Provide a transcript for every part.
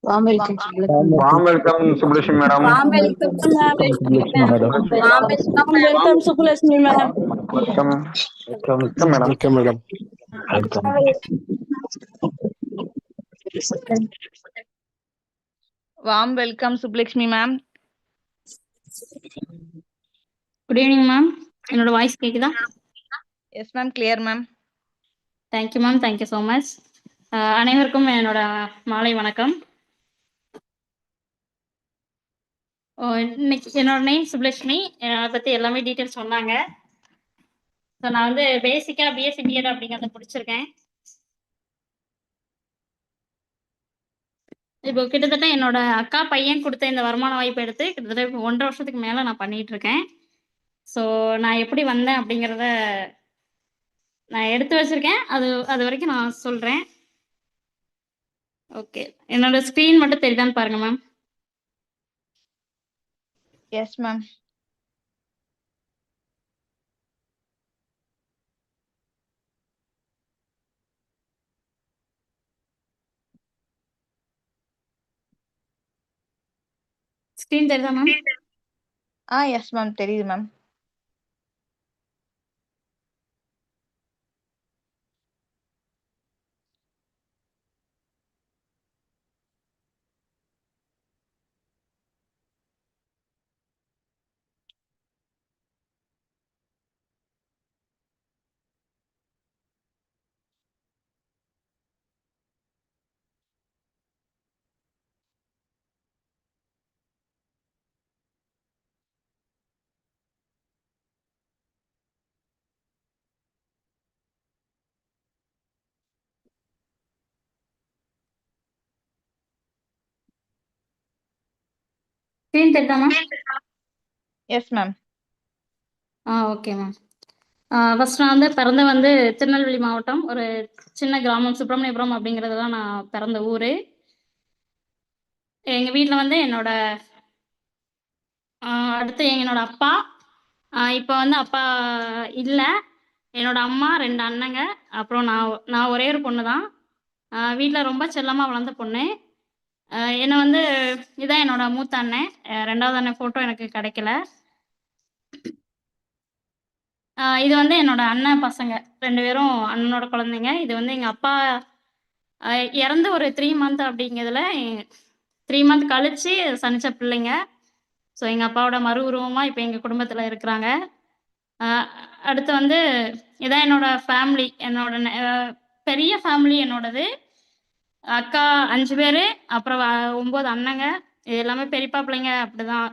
Warm welcome, Sublakshmi. Warm welcome, Subulakshmi madam. Warm welcome, madam. Warm welcome, Sublakshmi, ma'am. Welcome. Welcome, madam. Welcome, madam. Warm welcome, Sublakshmi ma'am. Good evening ma'am. என்னோட voice கேக்குதா? Yes ma'am, clear ma'am. Thank you ma'am, thank you so much. அனைவருக்கும் என்னோட மாலை வணக்கம். இன்னைக்கு என்னோட name Subbulakshmi. அதை பற்றி எல்லாமே டீட்டெயில்ஸ் சொன்னாங்க. ஸோ நான் வந்து பேசிக்காக பிஎஸ்சி பிஎட் அப்படிங்கிறத முடிச்சிருக்கேன். இப்போ கிட்டத்தட்ட என்னோட அக்கா பையன் கொடுத்த இந்த வருமான வாய்ப்பை எடுத்து கிட்டத்தட்ட 1.5 வருஷத்துக்கு மேலே நான் பண்ணிட்டு இருக்கேன். ஸோ நான் எப்படி வந்தேன் அப்படிங்கிறத நான் எடுத்து வச்சிருக்கேன். அது வரைக்கும் நான் சொல்கிறேன். ஓகே, என்னோட ஸ்க்ரீன் மட்டும் தெரியுதான்னு பாருங்க மேம். Yes ma'am. ஸ்க்ரீன் தெரியுதா மேம்? Yes ma'am, தெரியுது மேம். ஸ்க்ரீன் தெரியுதா ma'am? Yes ma'am. Okay ma'am. First நான் வந்து பிறந்த வந்து திருநெல்வேலி மாவட்டம், ஒரு சின்ன கிராமம் சுப்பிரமணியபுரம் அப்படிங்கிறது தான் நான் பிறந்த ஊர். எங்கள் வீட்டில் வந்து என்னோட அடுத்து என்னோட அப்பா, இப்போ வந்து அப்பா இல்லை, என்னோட அம்மா 2 அண்ணங்க, அப்புறம் நான் ஒரே ஒரு பொண்ணு தான். வீட்டில் ரொம்ப செல்லமாக வளர்ந்த பொண்ணு. என்னை வந்து இதான் என்னோட மூத்த அண்ணன். 2வது அண்ணன் ஃபோட்டோ எனக்கு கிடைக்கல. இது வந்து என்னோட அண்ணன் பசங்க 2 பேரும் அண்ணனோட குழந்தைங்க. இது வந்து எங்கள் அப்பா இறந்து ஒரு 3 மந்த் அப்படிங்கிறதுல 3 மந்த் கழிச்சு சனிச்ச பிள்ளைங்க. ஸோ எங்கள் அப்பாவோட மறு உருவமாக இப்போ எங்கள் குடும்பத்தில் இருக்கிறாங்க. அடுத்து வந்து இதான் என்னோட ஃபேமிலி. என்னோட பெரிய ஃபேமிலி என்னோடது. அக்கா 5 பேர், அப்புறம் 9 அண்ணங்க. இது எல்லாமே பெரியப்பா பிள்ளைங்க. அப்படிதான்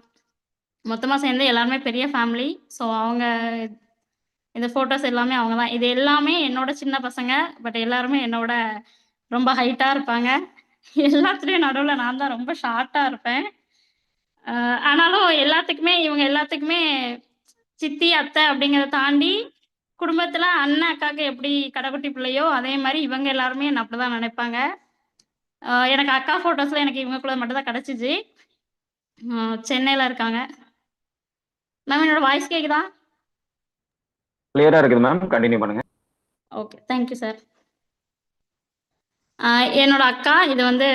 மொத்தமாக சேர்ந்து எல்லாருமே பெரிய ஃபேமிலி. ஸோ அவங்க இந்த ஃபோட்டோஸ் எல்லாமே அவங்க தான். இது எல்லாமே என்னோட சின்ன பசங்க. பட் எல்லாருமே என்னோட ரொம்ப ஹைட்டாக இருப்பாங்க. எல்லாத்துலேயும் நடுவில் நான் தான் ரொம்ப ஷார்ட்டாக இருப்பேன். ஆனாலும் இவங்க எல்லாத்துக்குமே சித்தி அத்தை அப்படிங்கிறத தாண்டி குடும்பத்தில் அண்ணன் அக்காவுக்கு எப்படி கடைக்குட்டி பிள்ளையோ அதே மாதிரி இவங்க எல்லாருமே என்ன அப்படி தான் நினைப்பாங்க. எனக்கு அக்கா ஃபோட்டோஸில் எனக்கு இவங்களுக்குள்ள மட்டும் தான் கிடச்சிச்சு. சென்னையில் இருக்காங்க. மேம் என்னோட வாய்ஸ் கேட்குதா? கிளியரா இருக்குது மேம், கண்டினியூ பண்ணுங்க. Okay, thank you sir. என்னோட அக்கா, இது வந்து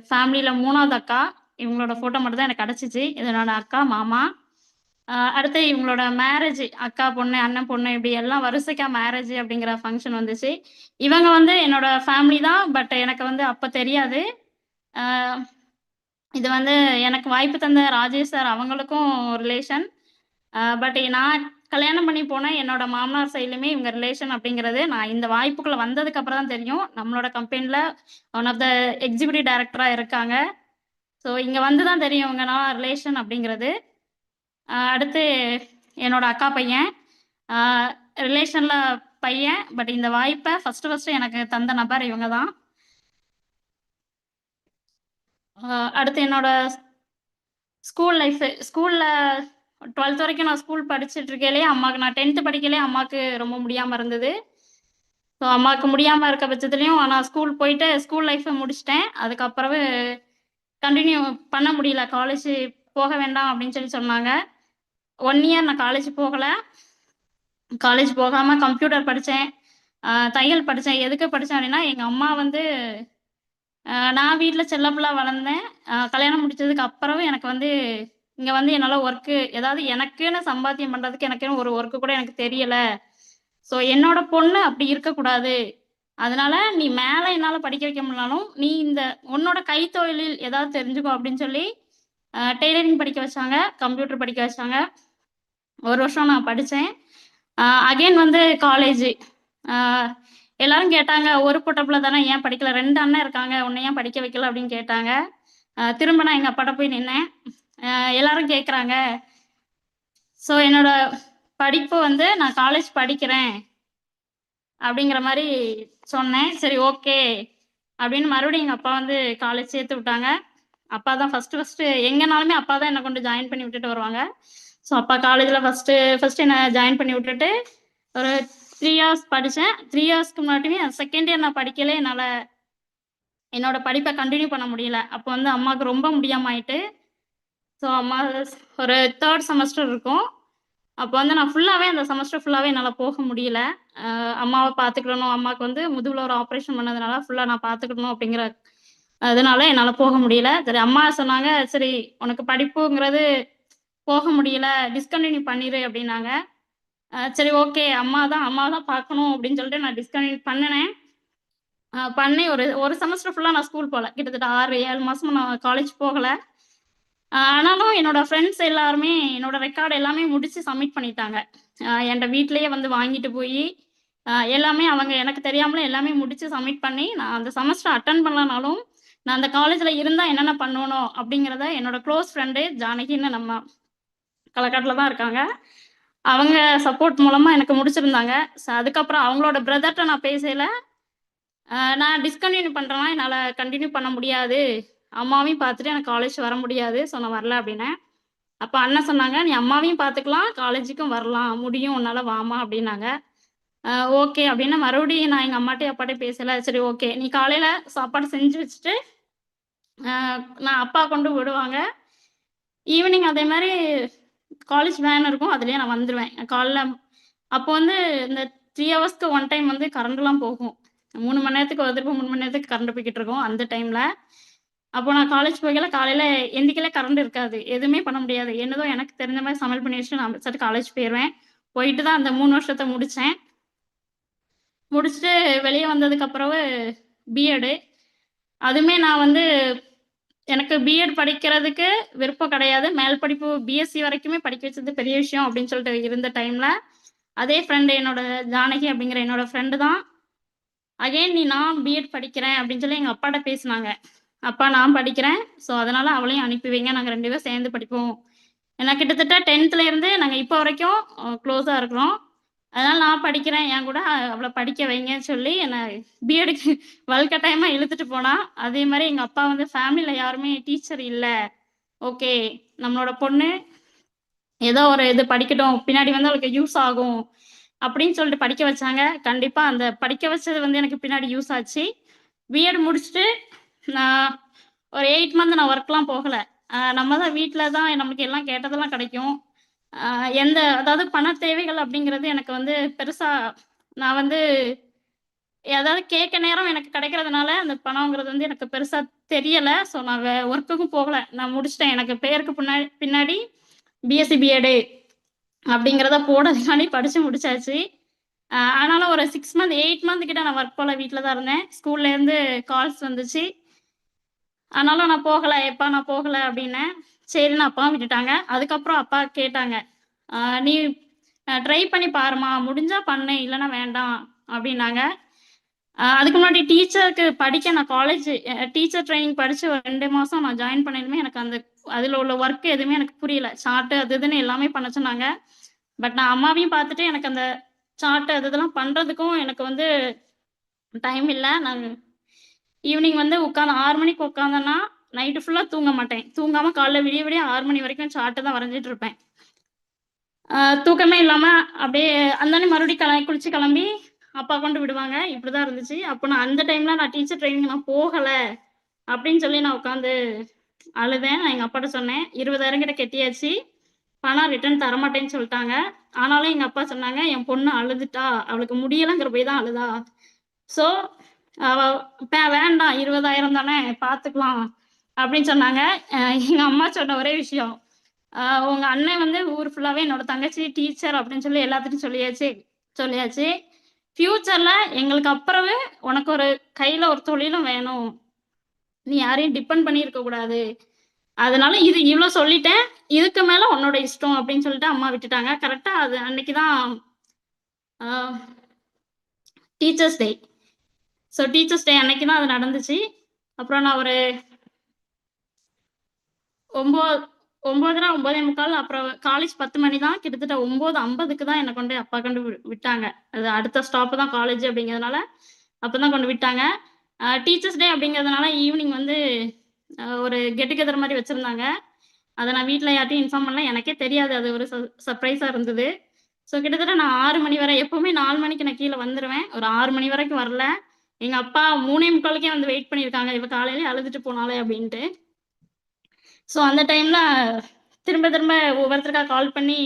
ஃபேமிலியில் 3வது அக்கா. இவங்களோட ஃபோட்டோ மட்டும் தான் எனக்கு கிடச்சிச்சு. இது என்னோட அக்கா மாமா. அடுத்து இவங்களோட மேரேஜ், அக்கா பொண்ணு அண்ணன் பொண்ணு இப்படி எல்லாம் வரிசைக்கா மேரேஜ் அப்படிங்கிற ஃபங்க்ஷன் வந்துச்சு. இவங்க வந்து என்னோட ஃபேமிலி தான். பட் எனக்கு வந்து அப்போ தெரியாது. இது வந்து எனக்கு வாய்ப்பு தந்த ராஜேஷ் சார் அவங்களுக்கும் ரிலேஷன். பட் நான் கல்யாணம் பண்ணி போனேன் என்னோட மாமனார் சைட்லையுமே இவங்க ரிலேஷன் அப்படிங்கிறது நான் இந்த வாய்ப்புக்குள்ளே வந்ததுக்கு அப்புறம் தான் தெரியும். நம்மளோட கம்பெனியில் ஒன் ஆஃப் த எக்ஸிக்யூட்டிவ் டைரக்டராக இருக்காங்க. ஸோ இங்கே வந்து தான் தெரியும் இவங்க நான் ரிலேஷன் அப்படிங்கிறது. அடுத்து என்னோட அக்கா பையன் ரிலேஷனில் பையன். பட் இந்த வாய்ப்பை ஃபஸ்ட்டு எனக்கு தந்த நபர் இவங்க தான். அடுத்து என்னோட ஸ்கூல் லைஃபு. ஸ்கூலில் 12th வரைக்கும் நான் ஸ்கூல் படிச்சுட்டு இருக்கையிலே அம்மாவுக்கு, நான் 10th படிக்கையிலே அம்மாவுக்கு ரொம்ப முடியாமல் இருந்தது. ஸோ அம்மாவுக்கு முடியாமல் இருக்க பட்சத்துலையும் நான் ஸ்கூல் போயிட்டு ஸ்கூல் லைஃப்பை முடிச்சிட்டேன். அதுக்கப்புறவு கண்டினியூ பண்ண முடியல. காலேஜ் போக வேண்டாம் அப்படின்னு சொன்னாங்க. 1 இயர் நான் காலேஜ் போகலை. காலேஜ் போகாமல் கம்ப்யூட்டர் படித்தேன், தையல் படித்தேன். எதுக்கு படித்தேன் அப்படின்னா எங்கள் அம்மா வந்து நான் வீட்ல செல்ல பிள்ளா வளர்ந்தேன். கல்யாணம் முடிச்சதுக்கு அப்புறம் எனக்கு வந்து இங்க வந்து என்னால ஒர்க்கு ஏதாவது எனக்குன்னு சம்பாத்தியம் பண்றதுக்கு எனக்குன்னு ஒரு ஒர்க்கு கூட எனக்கு தெரியல. ஸோ என்னோட பொண்ணு அப்படி இருக்கக்கூடாது. அதனால நீ மேல என்னால படிக்க வைக்க முடியலனாலும், நீ இந்த உன்னோட கைத்தொழிலில் ஏதாவது தெரிஞ்சுக்கோ அப்படின்னு சொல்லி, டெய்லரிங் படிக்க வச்சாங்க, கம்ப்யூட்டர் படிக்க வச்சாங்க. 1 வருஷம் நான் படிச்சேன். அகைன் வந்து காலேஜு. அ எல்லாரும் கேட்டாங்க, "ஒரு பொட்ட புள்ள தானே ஏன் படிக்கல? 2 அண்ணன் இருக்காங்க. உன்ன ஏன் படிக்க வைக்கல?" அப்படின்னு கேட்டாங்க. திரும்ப நான் எங்க அப்பாட்ட போய் நின்னேன். அ எல்லாரும் கேட்குறாங்க. ஸோ என்னோட படிப்பு வந்து நான் காலேஜ் படிக்கிறேன் அப்படிங்கிற மாரி சொன்னேன். சரி ஓகே. அப்படின்னு மறுபடியும் எங்க அப்பா வந்து காலேஜ் சேர்த்து விட்டாங்க. அப்பா தான் ஃபர்ஸ்ட்டு எங்கனாலுமே அப்பா தான் என்ன கொண்டு ஜாயின் பண்ணி விட்டுட்டு வருவாங்க. ஸோ அப்பா காலேஜ்ல ஃபர்ஸ்ட்டு என்ன ஜாயின் பண்ணி விட்டுட்டு, ஒரு 3 இயர்ஸ் படிச்சேன். 3 இயர்ஸ்க்கு முன்னாடியுமே செகண்ட் இயர் நான் படிக்கல. என்னால என்னோட படிப்ப கன்டின்யூ பண்ண முடியல. அப்போ வந்து அம்மாவுக்கு ரொம்ப முடியாம ஆயிட்டு, ஸோ அம்மா ஒரு 3 செமஸ்டர் இருக்கும். அப்போ வந்து நான் ஃபுல்லாவே அந்த செமஸ்டர் ஃபுல்லாவே என்னால போக முடியல. அம்மாவ பார்த்துக்கிடணும். அம்மாவுக்கு வந்து முதுகுல ஒரு ஆப்ரேஷன் பண்ணதுனால ஃபுல்லா நான் பார்த்துக்கிடணும் அப்படிங்கிற அதனால என்னால போக முடியல. சரி அம்மா சொன்னாங்க, "சரி உனக்கு படிப்புங்கிறது போக முடியல. டிஸ்கன்டின்யூ பண்ணிரு" அப்படின்னாங்க. சரி ஓகே. அம்மா தான் பார்க்கணும் அப்படின்னு சொல்லிட்டு நான் டிஸ்கன்டின்யூ பண்ணுனேன். பண்ணி ஒரு ஒரு செமஸ்டர் ஃபுல்லா நான் ஸ்கூல் போல. கிட்டத்தட்ட 6, 7 மாசமா நான் காலேஜ் போகல. ஆனாலும் என்னோட ஃப்ரெண்ட்ஸ் எல்லாருமே என்னோட ரெக்கார்ட் எல்லாமே முடிச்சு சப்மிட் பண்ணிட்டாங்க. என்ட்ட வீட்லயே வந்து வாங்கிட்டு போயி, எல்லாமே அவங்க எனக்கு தெரியாமலே எல்லாமே முடிச்சு சப்மிட் பண்ணி, நான் அந்த செமஸ்டர் அட்டெண்ட் பண்ணலனாலும், நான் அந்த காலேஜ்ல இருந்தா என்னென்ன பண்ணணும் அப்படிங்கிறத என்னோட க்ளோஸ் ஃப்ரெண்டு ஜானகின்னு நம்ம களக்காட்ல தான் இருக்காங்க. அவங்க சப்போர்ட் மூலமா எனக்கு முடிச்சிருந்தாங்க. அதுக்கப்புறம் அவங்களோட பிரதர்ட்ட நான் பேசையில, நான் டிஸ்கன்டின்யூ பண்றேன்னா, என்னால கன்டின்யூ பண்ண முடியாது. அம்மாவையும் பார்த்துட்டு எனக்கு காலேஜ் வர முடியாது. ஸோ நான் வரல அப்டின்னேன். அப்ப அண்ணன் சொன்னாங்க, "நீ அம்மாவையும் பார்த்துக்கலாம், காலேஜுக்கும் வரலாம். முடியும் உன்னால வாம்மா" அப்டின்னாங்க. அ ஓகே அப்டின்னு மறுபடியும் நான் எங்க அம்மாட்டயும், அப்பாட்டயும் பேசல. சரி ஓகே. நீ காலையில சாப்பாடு செஞ்சு வச்சுட்டு, நான் அப்பா கொண்டு விடுவாங்க. ஈவினிங் அதே மாரி காலேஜ் வேன் இருக்கும். அதிலயே நான் வந்துருவேன். காலைல அப்போ வந்து இந்த 3 ஹவர்ஸ்க்கு 1 டைம் வந்து கரண்ட்லாம் போகும். 3 மணி நேரத்துக்கு ஒரு தடவ 3 மணி நேரத்துக்கு கரண்ட் போய்க்கிட்டு இருக்கும் அந்த டைம்ல. அப்போ நான் காலேஜ் போகையில காலையில எந்திரிக்கல கரண்ட் இருக்காது. எதுவுமே பண்ண முடியாது. என்னதோ எனக்கு தெரிஞ்ச மாரி சமையல் பண்ணி வச்சுட்டு நான் பாட்டுக்கு காலேஜ் போயிருவேன். போயிட்டு தான் அந்த 3 வருஷத்த முடிச்சேன். முடிச்சுட்டு வெளிய வந்ததுக்கு பிறவு பிஎட். அதுவுமே நான் வந்து எனக்கு பிஎட் படிக்கிறதுக்கு விருப்பம் கிடையாது. மேல் படிப்பு பிஎஸ்சி வரைக்குமே படிக்க வச்சது பெரிய விஷயம் அப்படின்னு சொல்லிட்டு இருந்த டைம்ல, அதே ஃப்ரெண்ட் என்னோட ஜானகி அப்படிங்கிற என்னோட ஃப்ரெண்டு தான், அகைன் நான் பிஎட் படிக்கிறேன் அப்படின்னு சொல்லி எங்க அப்பாட்ட பேசுனாங்க. அப்பா நான் படிக்கிறேன். ஸோ அதனால அவளையும் அனுப்பி வைங்க. நாங்க 2 பேரும் சேர்ந்து படிப்போம். ஏன்னா கிட்டத்தட்ட 10த்ல இருந்து நாங்க இப்போ வரைக்கும் க்ளோஸா இருக்கிறோம். அதனால நான் படிக்கிறேன். என் கூட அவள படிக்க வைங்கன்னு சொல்லி என்ன பிஎட்க்கு வலுக்கட்டாயமா இழுத்துட்டு போனா. அதே மாரி எங்க அப்பா வந்து ஃபேமிலில யாருமே டீச்சர் இல்ல. ஓகே. நம்மளோட பொண்ணு ஏதோ ஒரு இது படிக்கட்டும். பின்னாடி வந்து அவளுக்கு யூஸ் ஆகும். அப்படின்னு சொல்லிட்டு படிக்க வச்சாங்க. கண்டிப்பா அந்த படிக்க வச்சது வந்து எனக்கு பின்னாடி யூஸ் ஆச்சு. பிஎட் முடிச்சுட்டு நான் ஒரு 8 மந்த் நான் ஒர்க்லாம் போகல. நம்ம தான் வீட்ல தான் நமக்கு எல்லாம் கேட்டதெல்லாம் கிடைக்கும். எந்த அதாவது பண தேவைகள் அப்படிங்கிறது எனக்கு வந்து பெருசா நான் வந்து ஏதாவது கேட்க நேரம் எனக்கு கிடைக்கிறதுனால, அந்த பணம்ங்கிறது வந்து எனக்கு பெருசா தெரியல. ஸோ நான் ஒர்க்குக்கும் போகல. நான் முடிச்சுட்டேன். எனக்கு பேருக்கு பின்னாடி பிஎஸ்சி, பிஎட் அப்படிங்கிறத போடுறதுக்காண்டி படிச்சு முடிச்சாச்சு. ஆனாலும் ஒரு 6 மந்த், 8 மந்த் கிட்ட நான் ஒர்க் போல வீட்ல தான் இருந்தேன். ஸ்கூல்லேருந்து கால்ஸ் வந்துச்சு. ஆனாலும் நான் போகல. "எப்பா நான் போகல" அப்படின்னேன். சரின்னு அப்பாவும் விட்டுட்டாங்க. அதுக்கப்புறம் அப்பா கேட்டாங்க. "நீ ட்ரை பண்ணி பாரும்மா. முடிஞ்சா பண்ணு. இல்லன்னா வேண்டாம்" அப்படின்னாங்க. அதுக்கு முன்னாடி டீச்சருக்கு படிக்க நான் காலேஜ் டீச்சர் ட்ரெய்னிங் படிச்சு ஒரு 2 மாசம் நான் ஜாயின் பண்ணதுமே எனக்கு அதில உள்ள ஒர்க் எதுவுமே எனக்கு புரியல. சார்ட் அது இதுன்னு எல்லாமே பண்ண சொன்னாங்க. பட் நான் அம்மாவையும் பார்த்துட்டு எனக்கு அந்த சார்ட் அது இதெல்லாம் பண்றதுக்கும் எனக்கு வந்து டைம் இல்ல. நான் ஈவினிங் வந்து உட்காந்து 6 மணிக்கு உட்காந்தேன்னா, நைட்டு ஃபுல்லா தூங்க மாட்டேன். தூங்காம காலைல விடிய விடிய 6 மணி வரைக்கும் சார்ட் தான் வரைஞ்சுட்டு இருப்பேன். தூக்கமே இல்லாம அப்படியே அந்தாண்ட மறுபடியும் குளிச்சு கிளம்பி அப்பா கொண்டு விடுவாங்க. இப்படிதான் இருந்துச்சு. அப்போ நான் அந்த டைம்ல நான் டீச்சர் ட்ரெய்னிங் நான் போகல அப்படின்னு சொல்லி நான் உட்காந்து அழுதேன். நான் எங்க அப்பாட்ட சொன்னேன். 20,000 கிட்ட கட்டியாச்சு. பணம் ரிட்டர்ன் தரமாட்டேன்னு சொல்ட்டாங்க. ஆனாலும் எங்க அப்பா சொன்னாங்க, "என் பொண்ணு அழுதுட்டா. அவளுக்கு முடியலங்கிற போய் தான் அழுதா. ஸோ வேண்டாம் 20,000 தானே பார்த்துக்கலாம் அப்படின்னு சொன்னாங்க. எங்க அம்மா சொன்ன ஒரே விஷயம், உங்க அண்ணன் வந்து ஊர் ஃபுல்லாவே என்னோட தங்கச்சி டீச்சர் அப்படின்னு சொல்லி எல்லாத்துட்டும் சொல்லியாச்சு. ஃபியூச்சர்ல எங்களுக்கு அப்புறமே உனக்கு ஒரு கையில ஒரு தொழிலும் வேணும். நீ யாரையும் டிபெண்ட் பண்ணி இருக்க கூடாது. அதனால இது இவ்ளோ சொல்லிட்டேன். இதுக்கு மேல உன்னோட இஷ்டம் அப்படின்னு சொல்லிட்டு அம்மா விட்டுட்டாங்க. கரெக்ட்டா அது அன்னைக்கு தான் அ டீச்சர்ஸ் டே. டீச்சர்ஸ் டே அன்னைக்கு தான் அது நடந்துச்சு. அப்புறம் நான் ஒரு 9:30 9:45 அப்புறம் காலேஜ் 10 மணி தான். கிட்டத்தட்ட 9:50க்கு தான் என்ன கொண்டு அப்பா கொண்டு விட்டாங்க. அது அடுத்த ஸ்டாப் தான் காலேஜ் அப்படிங்கிறதுனால, அப்பதான் கொண்டு விட்டாங்க. டீச்சர்ஸ் டே அப்படிங்கிறதுனால ஈவினிங் வந்து ஒரு கெட் டுகெதர் மாரி வச்சிருந்தாங்க. அத நான் வீட்ல யார்ட்டயும் இன்ஃபார்ம் பண்ணல. எனக்கே தெரியாது. அது ஒரு சர்ப்ரைஸா இருந்தது. கிட்டத்தட்ட நான் 6 மணி வரை எப்பவுமே 4 மணிக்கு நான் கீழ வந்துருவேன். ஒரு 6 மணி வரைக்கும் வரல. எங்க அப்பா 3:45க்கே வந்து வெயிட் பண்ணியிருக்காங்க. இவ காலையிலயே அழுதுட்டு போனாளே அப்படின்ட்டு. அந்த டைம்ல திரும்ப திரும்ப ஒவ்வொருத்தருக்கா கால் பண்ணி,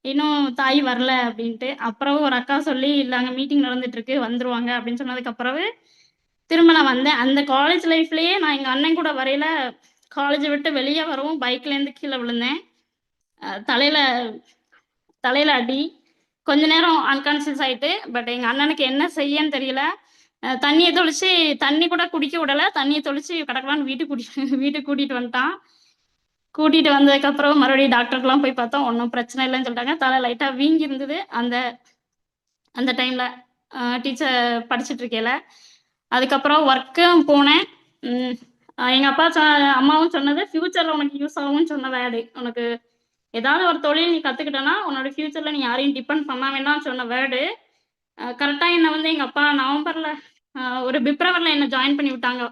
இன்னும் தாய் வரல அப்படின்ட்டு. அப்புறம் ஒரு அக்கா சொல்லி, "இல்ல அங்க மீட்டிங் நடந்துட்டு இருக்கு. வந்துருவாங்க" அப்படின்னு சொன்னதுக்கு அப்புறவு திரும்ப நான் வந்தேன். அந்த காலேஜ் லைஃப்லயே நான் எங்க அண்ணன் கூட வரையில, காலேஜ விட்டு வெளிய வரவும் பைக்லேருந்து கீழ விழுந்தேன். தலையில தலையில அடி. கொஞ்ச நேரம் அன்கான்ஷியஸ் ஆயிட்டு. பட் எங்க அண்ணனுக்கு என்ன செய்யன்னு தெரியல. தண்ணிய தெளிச்சு தண்ணி கூட குடிக்க விடல. தண்ணிய தெளிச்சு கடகடன்னு வீட்டுக்கு கூட்டிட்டு வந்துட்டான். கூட்டிட்டு வந்ததுக்கப்புறம் மறுபடியும் டாக்டருக்குலாம் போய் பார்த்தோம். ஒண்ணும் பிரச்சனை இல்லன்னு சொல்லிட்டாங்க. தலை லைட்டா வீங்கி இருந்தது. அந்த டைம்ல டீச்சர் படிச்சுட்டு இருக்கையில. அதுக்கப்புறம் ஒர்க்கும் போனேன். ம். எங்க அப்பா அம்மாவும் சொன்னது, ஃபியூச்சர்ல உனக்கு யூஸ் ஆகும்னு சொன்ன வேர்டு. உனக்கு ஏதாவது ஒரு தொழில் நீ கத்துக்கிட்டன்னா, உன்னோட ஃபியூச்சர்ல நீ யாரையும் டிபெண்ட் பண்ண வேண்டாம்னு சொன்ன வேர்டு. கரெக்ட்டா என்ன வந்து எங்க அப்பா நவம்பர்ல ஒரு பிப்ரவரில என்ன ஜாயின் பண்ணி விட்டாங்க.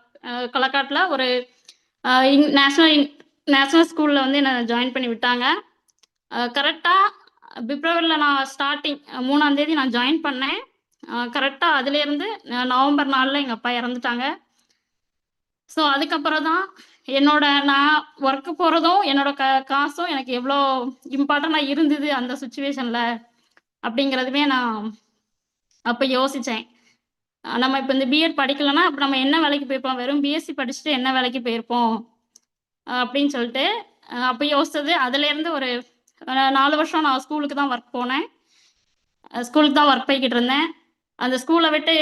கொளக்காட்ல ஒரு நேஷனல் ஸ்கூல்ல வந்து என்ன ஜாயின் பண்ணி விட்டாங்க. கரெக்ட்டா பிப்ரவரில நான் ஸ்டார்டிங் 3ஆம் தேதி நான் ஜாயின் பண்ணேன். கரெக்ட்டா அதுலேருந்து நவம்பர் 4ல எங்க அப்பா இறந்துட்டாங்க. அதுக்கப்புறம் தான் நான் ஒர்க் போறதும், என்னோட காசும் எனக்கு எவ்வளோ இம்பார்ட்டன்ட்டா இருந்தது அந்த சிச்சுவேஷன்ல அப்படிங்கிறதுமே நான் அப்ப யோசிச்சேன். நம்ம இப்ப இந்த பிஎட் படிக்கலன்னா, அப்ப நம்ம என்ன வேலைக்கு போயிருப்போம்? வெறும் பிஎஸ்சி படிச்சுட்டு என்ன வேலைக்கு போயிருப்போம்? அப்படின்னு சொல்லிட்டு அப்ப யோசிச்சது. அதுலேருந்து ஒரு 4 வருஷம் நான் ஸ்கூலுக்கு தான் ஒர்க் போனேன். ஸ்கூலுக்கு தான் ஒர்க் போய்க்கிட்டு இருந்தேன். அந்த ஸ்கூல விட்டு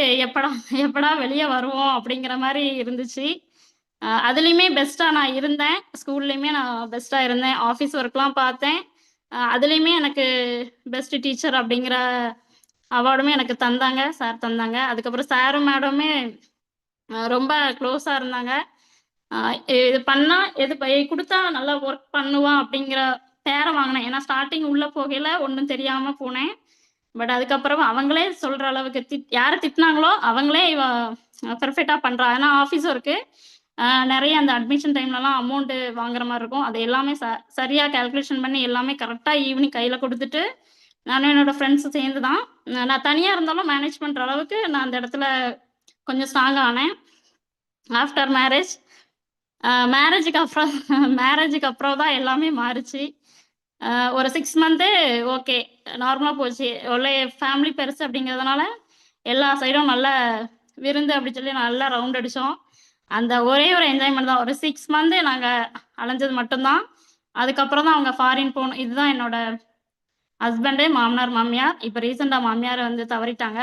எப்படா வெளிய வருவோம்? அப்படிங்கிற மாரி இருந்துச்சு. அதுலயுமே பெஸ்ட்டா நான் இருந்தேன். ஸ்கூல்லயுமே நான் பெஸ்ட்டா இருந்தேன். ஆஃபீஸ் ஒர்க்லாம் பார்த்தேன். அதுலயுமே எனக்கு பெஸ்ட் டீச்சர் அப்படிங்கிற அவார்டுமே எனக்கு தந்தாங்க. சார் தந்தாங்க. அதுக்கப்புறம் சாரும் மேடமுமே ரொம்ப க்ளோஸா இருந்தாங்க. இது பண்ணா குடுத்தா நல்லா ஒர்க் பண்ணுவா அப்படிங்கிற பேர வாங்கினேன். ஏன்னா ஸ்டார்ட்டிங் உள்ள போகையில ஒண்ணும் தெரியாம போனேன். பட் அதுக்கப்புறம் அவங்களே சொல்ற அளவுக்கு யார திட்டுனாங்களோ அவங்களே இவ பெர்ஃபெக்ட்டா பண்றா. ஏன்னா ஆஃபீஸ் ஒர்க்கு நெறைய அந்த அட்மிஷன் டைம்லலாம் அமௌண்ட் வாங்குற மாரி இருக்கும். அது எல்லாமே சரியா கால்குலேஷன் பண்ணி எல்லாமே கரெக்ட்டா ஈவினிங் கையில குடுத்துட்டு, நானும் என்னோட ஃப்ரெண்ட்ஸும் சேர்ந்து தான் நான் தனியா இருந்தாலும் மேனேஜ் பண்ற அளவுக்கு நான் அந்த இடத்துல கொஞ்சம் ஸ்ட்ராங் ஆனேன். ஆஃப்டர் மேரேஜ் மேரேஜுக்கு அப்புறம் தான் எல்லாமே மாறுச்சு. ஒரு 6 மந்த்து ஓகே. நார்மலா போச்சு. ஃபேமிலி பெருசு அப்படிங்கிறதுனால, எல்லா சைடும் நல்ல விருந்து அப்படி சொல்லி நல்லா ரவுண்ட் அடிச்சோம். அந்த ஒரே ஒரு என்ஜாய்மெண்ட் தான். ஒரு 6 மந்த் நாங்க அலைஞ்சது மட்டும் தான். அதுக்கப்புறம் தான் அவங்க ஃபாரின் போணும். இதுதான் என்னோட ஹஸ்பண்டு, மாமனார், மாமியார். இப்ப ரீசென்ட்டா மாமியார் வந்து தவறிட்டாங்க.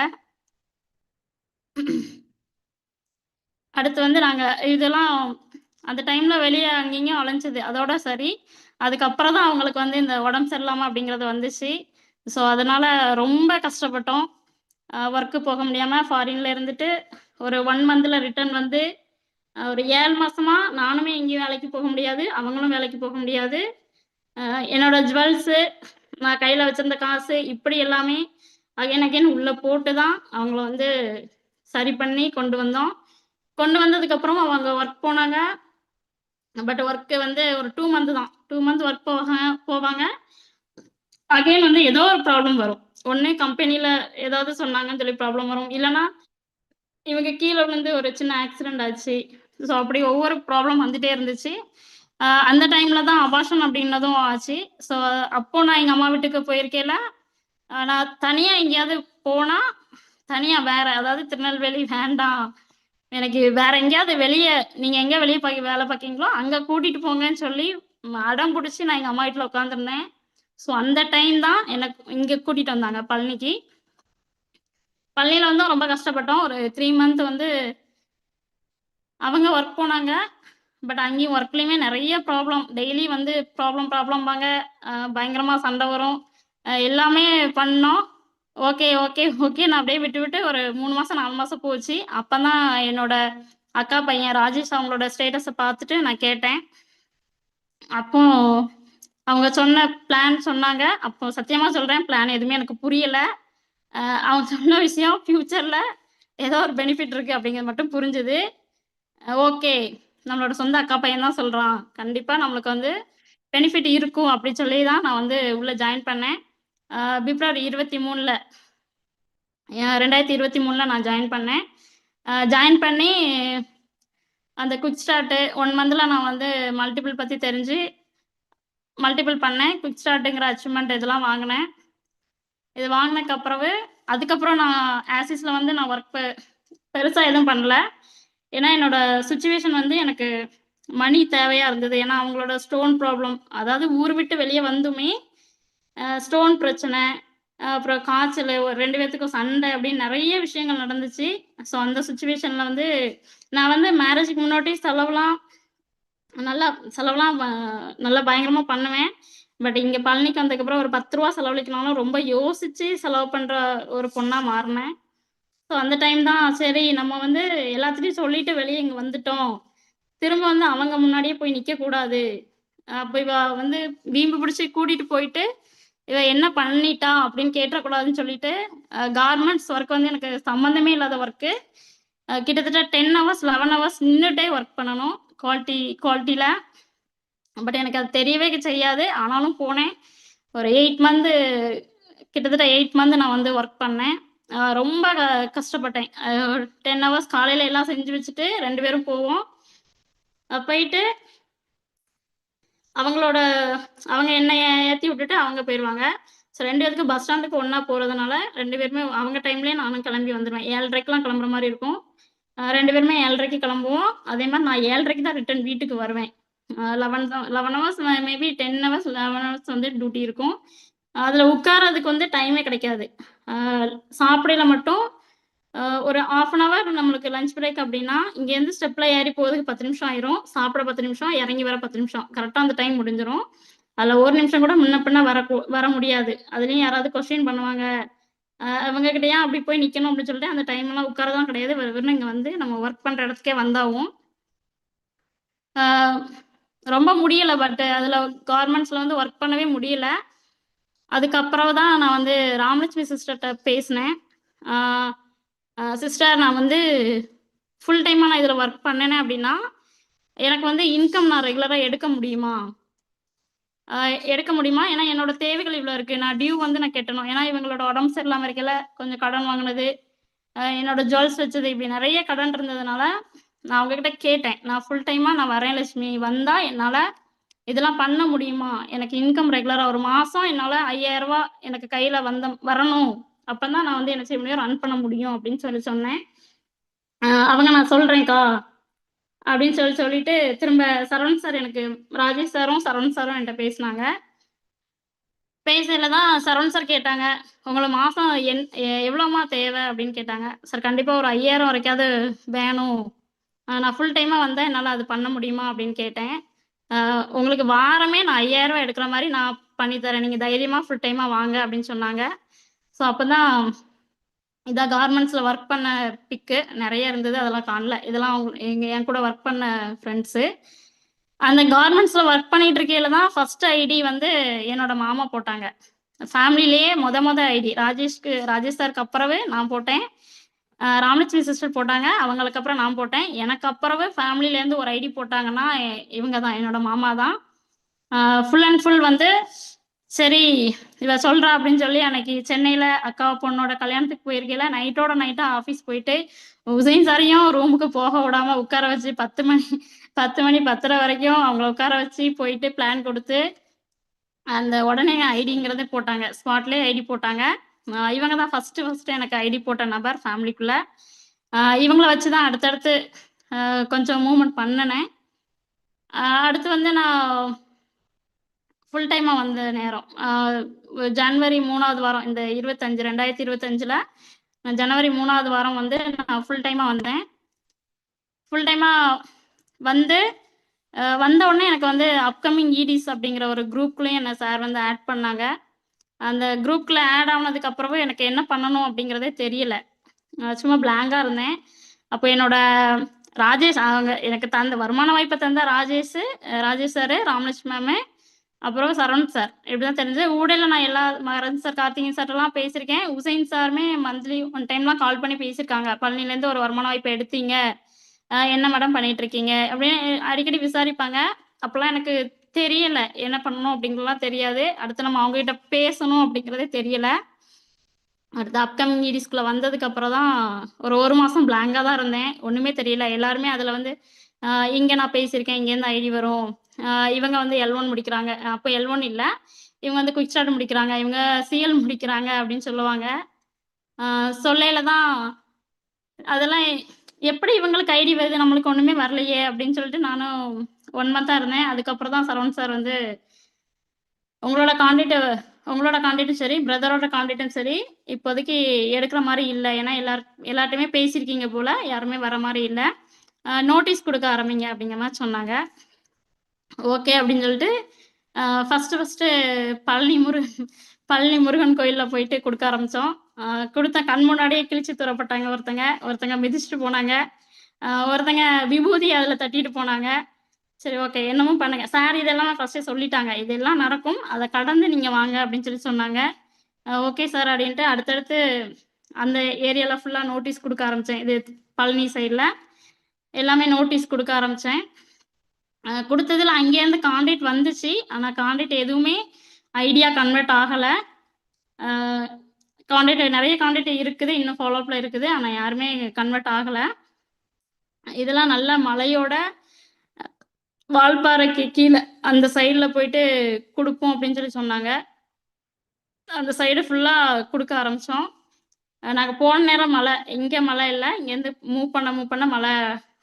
அடுத்து வந்து நாங்க இதெல்லாம் அந்த டைம்ல வெளிய அங்கேயும் இங்கேயும் அலைஞ்சது. அதோட சரி. அதுக்கப்புறம் தான் அவங்களுக்கு வந்து இந்த உடம்பு சரியில்லாம அப்படிங்கிறது வந்துச்சு. அதனால ரொம்ப கஷ்டப்பட்டோம். ஒர்க்கு போக முடியாம ஃபாரின்ல இருந்துட்டு, ஒரு 1 மந்த்ல ரிட்டர்ன் வந்து, ஒரு 7 மாசமா நானுமே எங்கேயும் வேலைக்கு போக முடியாது. அவங்களும் வேலைக்கு போக முடியாது. என்னோட ஜுவல்ஸு, நான் கையில வச்சிருந்த காசு, இப்படி எல்லாமே அகைன் அகைன் உள்ள போட்டு தான் அவங்கள வந்து சரி பண்ணி கொண்டு வந்தோம். கொண்டு வந்ததுக்கப்புறம் அவங்க ஒர்க் போனாங்க. பட் ஒர்க் வந்து ஒரு 2 மந்த் தான். 2 மந்த் ஒர்க் போவாங்க. அகைன் வந்து ஏதோ ஒரு ப்ராப்ளம் வரும். ஒண்ணு கம்பெனில ஏதாவது சொன்னாங்கன்னு சொல்லி ப்ராப்ளம் வரும். இல்லன்னா, இவங்க கீழ விழுந்து ஒரு சின்ன ஆக்சிடென்ட் ஆச்சு. அப்படி ஒவ்வொரு ப்ராப்ளம் வந்துட்டே இருந்துச்சு. அந்த டைம்ல தான் அபார்ஷன் அப்படின்னதும் ஆச்சு. அப்போ நான் எங்க அம்மா வீட்டுக்கு போயிருக்கையில, நான் தனியா எங்கேயாவது போனா, தனியா வேற அதாவது திருநெல்வேலி வேண்டாம். எனக்கு வேற எங்கேயாவது வெளிய நீங்க எங்க வெளிய வேலை பார்க்கீங்களோ அங்க கூட்டிட்டு போங்கன்னு சொல்லி அடம் பிடிச்சி நான் எங்க அம்மா வீட்டுல உட்காந்துருந்தேன். ஸோ அந்த டைம் தான் எனக்கு இங்க கூட்டிட்டு வந்தாங்க பழனிக்கு. பழனியில வந்து ரொம்ப கஷ்டப்பட்டோம். ஒரு 3 மந்த் வந்து அவங்க ஒர்க் போனாங்க. பட் அங்கேயும் ஒர்க்லயுமே நிறைய ப்ராப்ளம். டெய்லி வந்து ப்ராப்ளம்பாங்க. பயங்கரமா சண்டை வரும். எல்லாமே பண்ணோம். Okay, okay, okay. நான் அப்படியே விட்டு ஒரு 3 மாசம் 4 மாசம் போச்சு. அப்பதான் என்னோட அக்கா பையன் ராஜேஷ் அவங்களோட ஸ்டேட்டஸ பார்த்துட்டு நான் கேட்டேன். அப்போ அவங்க சொன்ன பிளான் சொன்னாங்க. அப்போ சத்தியமா சொல்றேன், பிளான் எதுவுமே எனக்கு புரியல. அவங்க சொன்ன விஷயம் ஃபியூச்சர்ல ஏதோ ஒரு பெனிஃபிட் இருக்கு அப்படிங்கிறது மட்டும் புரிஞ்சுது. ஓகே, நம்மளோட சொந்த அக்கா பையன் தான் சொல்றான். கண்டிப்பா நம்மளுக்கு வந்து பெனிஃபிட் இருக்கும் அப்படி சொல்லி தான் நான் வந்து உள்ள ஜாயின் பண்ணேன். பிப்ரவரி 23ல 2023ல நான் ஜாயின் பண்ணேன். ஜாயின் பண்ணி அந்த குயிக் ஸ்டார்ட் 1 மந்த்ல நான் வந்து மல்டிபிள் பத்தி தெரிஞ்சு மல்டிபிள் பண்ணேன். குயிக் ஸ்டார்ட்ங்கிற அச்சீவ்மெண்ட் இதெல்லாம் வாங்கினேன். இது வாங்கினதுக்கு அதுக்கப்புறம் நான் ஆசிஸ்ல வந்து நான் ஒர்க் பெருசா எதுவும் பண்ணல. ஏன்னா என்னோட சுச்சுவேஷன் வந்து எனக்கு மணி தேவையா இருந்தது. ஏன்னா அவங்களோட ஸ்டோன் ப்ராப்ளம், அதாவது ஊர் விட்டு வெளியே வந்துமே ஸ்டோன் பிரச்சனை, அப்புறம் காய்ச்சல், ஒரு 2 பேத்துக்கும் சண்டை அப்படின்னு நிறைய விஷயங்கள் நடந்துச்சு. ஸோ அந்த சுச்சுவேஷன்ல வந்து நான் வந்து மேரேஜுக்கு முன்னாடி செலவுலாம் நல்லா பயங்கரமா பண்ணுவேன். பட் இங்க பழனிக்கு வந்ததுக்கப்புறம் ஒரு 10 ரூபா செலவழிக்கனாலும் ரொம்ப யோசிச்சு செலவு பண்ற ஒரு பொண்ணா மாறினேன். ஸோ அந்த டைம் தான் சரி நம்ம வந்து எல்லாத்துட்டையும் சொல்லிட்டு வெளியே இங்க வந்துட்டோம். திரும்ப வந்து அவங்க முன்னாடியே போய் நிக்கக்கூடாது. அப்ப இவ வந்து வீம்பு பிடிச்சு கூட்டிட்டு போயிட்டு, இவ என்ன பண்ணிட்டா அப்படின்னு கேட்டுறக்கூடாதுன்னு சொல்லிட்டு, கார்மெண்ட்ஸ் ஒர்க் வந்து எனக்கு சம்மந்தமே இல்லாத ஒர்க்கு. கிட்டத்தட்ட 10 ஹவர்ஸ் 11 ஹவர்ஸ் நின்னுட்டே ஒர்க் பண்ணணும். குவாலிட்டில. பட் எனக்கு அது தெரியவே செய்யாது. ஆனாலும் போனேன். ஒரு 8 மந்த் கிட்டத்தட்ட 8 மந்த் நான் வந்து ஒர்க் பண்ணேன். ரொம்ப கஷ்டப்பட்டேன். 10 ஹவர்ஸ் காலையில எல்லாம் செஞ்சு வச்சுட்டு 2 பேரும் போவோம். போயிட்டு அவங்க என்னைய ஏத்தி விட்டுட்டு அவங்க போயிருவாங்க. ஸோ 2 பேத்துக்கும் பஸ் ஸ்டாண்டுக்கு ஒண்ணா போறதுனால 2 பேருமே அவங்க டைம்லயே நானும் கிளம்பி வந்துருவேன். 7:30க்கெல்லாம் கிளம்புற மாரி இருக்கும். 2 பேருமே 7:30க்கு கிளம்புவோம். அதே மாரி நான் 7:30க்கு தான் ரிட்டர்ன் வீட்டுக்கு வருவேன். 11 ஹவர்ஸ் மேபி 10 ஹவர்ஸ் 11 ஹவர்ஸ் வந்து டியூட்டி இருக்கும். அதுல உட்கார்றதுக்கு வந்து டைமே கிடைக்காது. சாப்பிடையில மட்டும் ஒரு 1/2 அன் ஹவர் நம்மளுக்கு லஞ்ச் பிரேக் அப்படின்னா, இங்கேருந்து ஸ்டெப்ல ஏறி போறதுக்கு 10 நிமிஷம் ஆயிரும். சாப்பிட 10 நிமிஷம், இறங்கி வர 10 நிமிஷம். கரெக்ட்டா அந்த டைம் முடிஞ்சிரும். அதுல 1 நிமிஷம் கூட முன்ன பின்ன வர முடியாது. அதுலயும் யாராவது கொஸ்டின் பண்ணுவாங்க. அவங்க கிட்ட ஏன் அப்படி போய் நிக்கணும் அப்படின்னு சொல்லிட்டு அந்த டைம்லாம் உட்காரதான் கிடையாது. வெறும் இங்க வந்து நம்ம ஒர்க் பண்ற இடத்துக்கே வந்தாவும். ரொம்ப முடியல. பட் அதுல கார்மெண்ட்ஸ்ல வந்து ஒர்க் பண்ணவே முடியல. அதுக்கப்புறம் தான் நான் வந்து ராமலட்சுமி சிஸ்டர்ட்ட பேசினேன். சிஸ்டர், நான் வந்து ஃபுல் டைமா நான் இதுல ஒர்க் பண்ணேனே அப்படின்னா, எனக்கு வந்து இன்கம் நான் ரெகுலரா எடுக்க முடியுமா? ஏன்னா என்னோட தேவைகள் இவ்வளோ இருக்கு. நான் டியூ வந்து நான் கட்டணும். ஏன்னா இவங்களோட உடம்பு சரியில்லாம இருக்கையில கொஞ்சம் கடன் வாங்குனது, என்னோட ஜுவல்ஸ் வச்சது, இப்படி நிறைய கடன் இருந்ததுனால நான் அவங்ககிட்ட கேட்டேன். நான் ஃபுல் டைமா நான் வரேன் லட்சுமி. வந்தா என்னால இதெல்லாம் பண்ண முடியுமா? எனக்கு இன்கம் ரெகுலரா ஒரு மாசம் என்னால ரூ. 5000 எனக்கு கையில வரணும். அப்பதான் நான் வந்து என்ன செய்ய முடியும், ரன் பண்ண முடியும் அப்படின்னு சொன்னேன். அவங்க நான் சொல்றேன்க்கா அப்படின்னு சொல்லிட்டு திரும்ப சரவணன் சார், எனக்கு ராஜேஷ் சாரும் சரவணன் சாரும் என்கிட்ட பேசினாங்க. பேசல தான் சரவணன் சார் கேட்டாங்க, உங்களுக்கு மாசம் எவ்வளோமா தேவை அப்படின்னு கேட்டாங்க. சார் கண்டிப்பா ஒரு 5000 வரைக்காவது வேணும். நான் ஃபுல் டைமா வந்தா என்னால அது பண்ண முடியுமா அப்படின்னு கேட்டேன். உங்களுக்கு வாரமே நான் 5000 எடுக்கிற மாதிரி நான் பண்ணித்தரேன். நீங்க தைரியமா ஃபுல் டைமா வாங்க அப்படின்னு சொன்னாங்க. ஸோ அப்பதான் இதான் கார்மெண்ட்ஸ்ல ஒர்க் பண்ண பிக்கு நிறைய இருந்தது. அதெல்லாம் காணல. இதெல்லாம் என் கூட ஒர்க் பண்ண ஃப்ரெண்ட்ஸு. அந்த கார்மெண்ட்ஸ்ல ஒர்க் பண்ணிட்டு இருக்கையில தான் ஃபர்ஸ்ட் ஐடி வந்து என்னோட மாமா போட்டாங்க. ஃபேமிலிலேயே மொத ஐடி ராஜேஷ் சாருக்கு அப்புறவே நான் போட்டேன். ராமலட்சுமி சிஸ்டர் போட்டாங்க. அவங்களுக்கு அப்புறம் நான் போட்டேன். எனக்கு அப்புறவே ஃபேமிலிலேருந்து ஒரு ஐடி போட்டாங்கன்னா இவங்க தான், என்னோட மாமா தான். ஃபுல் அண்ட் ஃபுல் வந்து சரி இவ சொல்றா அப்படின்னு சொல்லி அன்னைக்கு சென்னையில அக்கா பொண்ணோட கல்யாணத்துக்கு போயிருக்கையில நைட்டோட நைட்டா ஆஃபீஸ் போயிட்டு உசைன் சாரையும் ரூமுக்கு போக விடாம உட்கார வச்சு 10 மணி 10:30 வரைக்கும் அவங்கள உட்கார வச்சு போயிட்டு பிளான் கொடுத்து அந்த உடனே ஐடிங்கிறதே போட்டாங்க. ஸ்பாட்லேயே ஐடி போட்டாங்க. இவங்க தான் ஃபர்ஸ்ட் எனக்கு ஐடி போட்ட நபர் ஃபேமிலிக்குள்ள. இவங்கள வச்சு தான் அடுத்தடுத்து கொஞ்சம் மூவ்மெண்ட் பண்ணினேன். அடுத்து வந்து நான் ஃபுல் டைமா வந்த நேரம் ஜனவரி 3வது வாரம் இந்த 2025ல ஜனவரி 3வது வாரம் வந்து நான் ஃபுல் டைமா வந்தேன். ஃபுல் டைமா வந்து வந்த உடனே எனக்கு வந்து அப்கமிங் இடிஸ் அப்படிங்கிற ஒரு குரூப்குள்ளேயும் என்ன சார் வந்து ஆட் பண்ணாங்க. அந்த குரூப்ல ஆட் ஆனதுக்கு அப்புறமும் எனக்கு என்ன பண்ணணும் அப்படிங்கிறதே தெரியல. சும்மா பிளாங்கா இருந்தேன். அப்போ என்னோட ராஜேஷ் அவங்க எனக்கு தந்த வருமான வாய்ப்பை தந்த ராஜேஷ் சார், ராமலட்சுமி மேமு, அப்புறம் சரவணன் சார் இப்படிதான் தெரிஞ்சு. ஊடையில நான் எல்லா மகரந்த் சார், கார்த்திகேயன் சார்ட்டெல்லாம் பேசியிருக்கேன். உசைன் சாருமே மந்த்லி ஒன் டைம்லாம் கால் பண்ணி பேசியிருக்காங்க. பழனிலேருந்து ஒரு வருமான வாய்ப்பை எடுத்தீங்க, என்ன மேடம் பண்ணிட்டு இருக்கீங்க அப்படின்னு அடிக்கடி விசாரிப்பாங்க. அப்போல்லாம் எனக்கு தெரியல என்ன பண்ணணும் அப்படிங்கிறதுலாம் தெரியாது. அடுத்து நம்ம அவங்ககிட்ட பேசணும் அப்படிங்கிறதே தெரியல. அடுத்து அப்கமிங் இடிஸ்குள்ள வந்ததுக்கு அப்புறம் தான் ஒரு மாசம் பிளாங்கா தான் இருந்தேன். ஒண்ணுமே தெரியல. எல்லாருமே அதுல வந்து இங்க நான் பேசியிருக்கேன், இங்கேருந்து ஐடி வரும். இவங்க வந்து L1 முடிக்கிறாங்க. அப்போ L1 இல்ல. இவங்க வந்து குயிக் ஸ்டார்ட் முடிக்கிறாங்க, இவங்க CL முடிக்கிறாங்க அப்படின்னு சொல்லுவாங்க. சொல்லையில தான் அதெல்லாம் எப்படி இவங்களுக்கு ஐடி வருது, நம்மளுக்கு ஒண்ணுமே வரலையே அப்படின்னு சொல்லிட்டு நானும் 1 மந்த்தா இருந்தேன். அதுக்கப்புறம் தான் சரவணன் சார் வந்து உங்களோட கான்டாக்டும் சரி, பிரதரோட கான்டாக்டும் சரி, இப்போதைக்கு எடுக்கிற மாதிரி இல்லை. ஏன்னா எல்லார்ட்டையுமே பேசியிருக்கீங்க போல, யாருமே வர மாதிரி இல்லை. நோட்டீஸ் கொடுக்க ஆரம்பிங்க அப்படிங்கிற மாதிரி சொன்னாங்க. ஓகே அப்படின்னு சொல்லிட்டு ஃபர்ஸ்ட் பழனி முருகன் கோயிலில் போயிட்டு கொடுக்க ஆரம்பித்தோம். கொடுத்த கண் முன்னாடியே கிழிச்சு தூரப்பட்டாங்க. ஒருத்தங்க மிதிச்சுட்டு போனாங்க. ஒருத்தங்க விபூதி அதில் தட்டிட்டு போனாங்க. சரி ஓகே என்னமோ பண்ணுங்க சார், இதெல்லாம் ஃபர்ஸ்டே சொல்லிட்டாங்க, இதெல்லாம் நடக்கும், அதை கடந்து நீங்கள் வாங்க அப்படின்னு சொல்லி சொன்னாங்க. ஓகே சார் அப்படின்ட்டு அடுத்தடுத்து அந்த ஏரியாவில் ஃபுல்லாக நோட்டீஸ் கொடுக்க ஆரம்பித்தேன். இது பழனி சைடில் எல்லாமே நோட்டீஸ் கொடுக்க ஆரம்பித்தேன். கொடுத்ததில் அங்கேருந்து கான்டாக்ட் வந்துச்சு. ஆனால் கான்டாக்ட் எதுவுமே ஐடியா கன்வெர்ட் ஆகலை. நிறைய கான்டாக்ட் இருக்குது, இன்னும் ஃபாலோஅப்பில் இருக்குது. ஆனால் யாருமே கன்வெர்ட் ஆகலை. இதெல்லாம் நல்ல மலையோட வால்பாறைக்கு கீழே அந்த சைடில் போயிட்டு கொடுப்போம் அப்படின்னு சொல்லி சொன்னாங்க. அந்த சைடு ஃபுல்லாக கொடுக்க ஆரம்பித்தோம். நாங்கள் போன நேரம் மழை, இங்கே மழை இல்லை, இங்கேருந்து மூவ் பண்ண மழை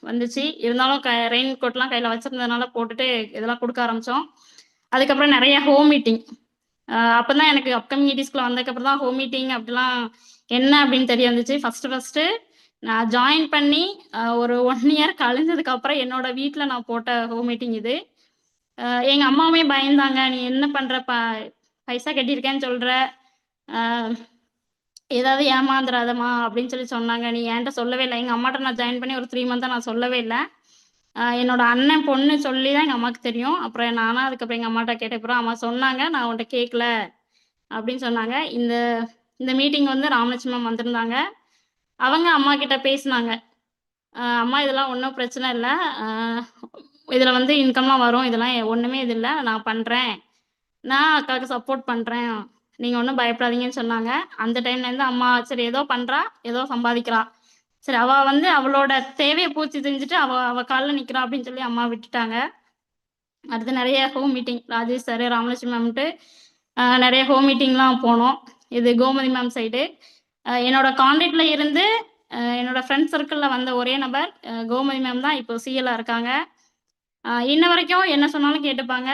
வந்துச்சு. இருந்தாலும் ரெயின் கோட்லாம் கையில் வச்சுருந்ததுனால போட்டுட்டு இதெல்லாம் கொடுக்க ஆரம்பித்தோம். அதுக்கப்புறம் நிறைய ஹோம் மீட்டிங். அப்போ தான் எனக்கு அப்கமிங் இடிஸ்குள்ள வந்ததுக்கப்புறம் தான் ஹோம் மீட்டிங் அப்படிலாம் என்ன அப்படின்னு தெரிய வந்துச்சு. ஃபஸ்ட்டு நான் ஜாயின் பண்ணி ஒரு 1 இயர் கழிஞ்சதுக்கப்புறம் என்னோட வீட்டில் நான் போட்ட ஹோம் மீட்டிங் இது. எங்கள் அம்மாவுமே பயந்தாங்க, நீ என்ன பண்ணுற, பைசா கட்டியிருக்கேன்னு சொல்கிற, ஏதாவது ஏமாந்துடாதம்மா அப்படின்னு சொல்லி சொன்னாங்க. நீ என்கிட்ட சொல்லவே இல்லை. எங்கள் அம்மாட்ட நான் ஜாயின் பண்ணி ஒரு 3 மந்த்தாக நான் சொல்லவே இல்லை. என்னோட அண்ணன் பொண்ணு சொல்லி தான் எங்கள் அம்மாவுக்கு தெரியும். அப்புறம் நானும் அதுக்கப்புறம் எங்கள் அம்மாட்ட கேட்டப்புறம் அம்மா சொன்னாங்க, நான் உன்கிட்ட கேட்கல அப்படின்னு சொன்னாங்க. இந்த மீட்டிங் வந்து ராமலட்சுமி மேம் வந்திருந்தாங்க. அவங்க அம்மா கிட்ட பேசினாங்க. அம்மா இதெல்லாம் ஒன்றும் பிரச்சனை இல்லை, இதில் வந்து இன்கம்லாம் வரும், இதெல்லாம் ஒன்றுமே இது இல்லை, நான் பண்ணுறேன், நான் அக்காவுக்கு சப்போர்ட் பண்ணுறேன், நீங்கள் ஒன்றும் பயப்படாதீங்கன்னு சொன்னாங்க. அந்த டைம்லேருந்து அம்மா சரி ஏதோ பண்ணுறா, ஏதோ சம்பாதிக்கிறா, சரி அவள் வந்து அவளோட தேவையை பூர்த்தி செஞ்சுட்டு அவள் காலில் நிற்கிறா அப்படின்னு சொல்லி அம்மா விட்டுட்டாங்க. அடுத்து நிறைய home meeting Rajesh sir, Ramalakshmi மேம்ட்டு நிறைய ஹோம் மீட்டிங்லாம் போனோம். இது கோமதி மேம் சைடு. என்னோட கான்டாக்ட்ல இருந்து என்னோட ஃப்ரெண்ட் சர்க்கிளில் வந்த ஒரே நபர் கோமதி மேம் தான். இப்போ CL இருக்காங்க. இன்ன வரைக்கும் என்ன சொன்னாலும் கேட்டுப்பாங்க.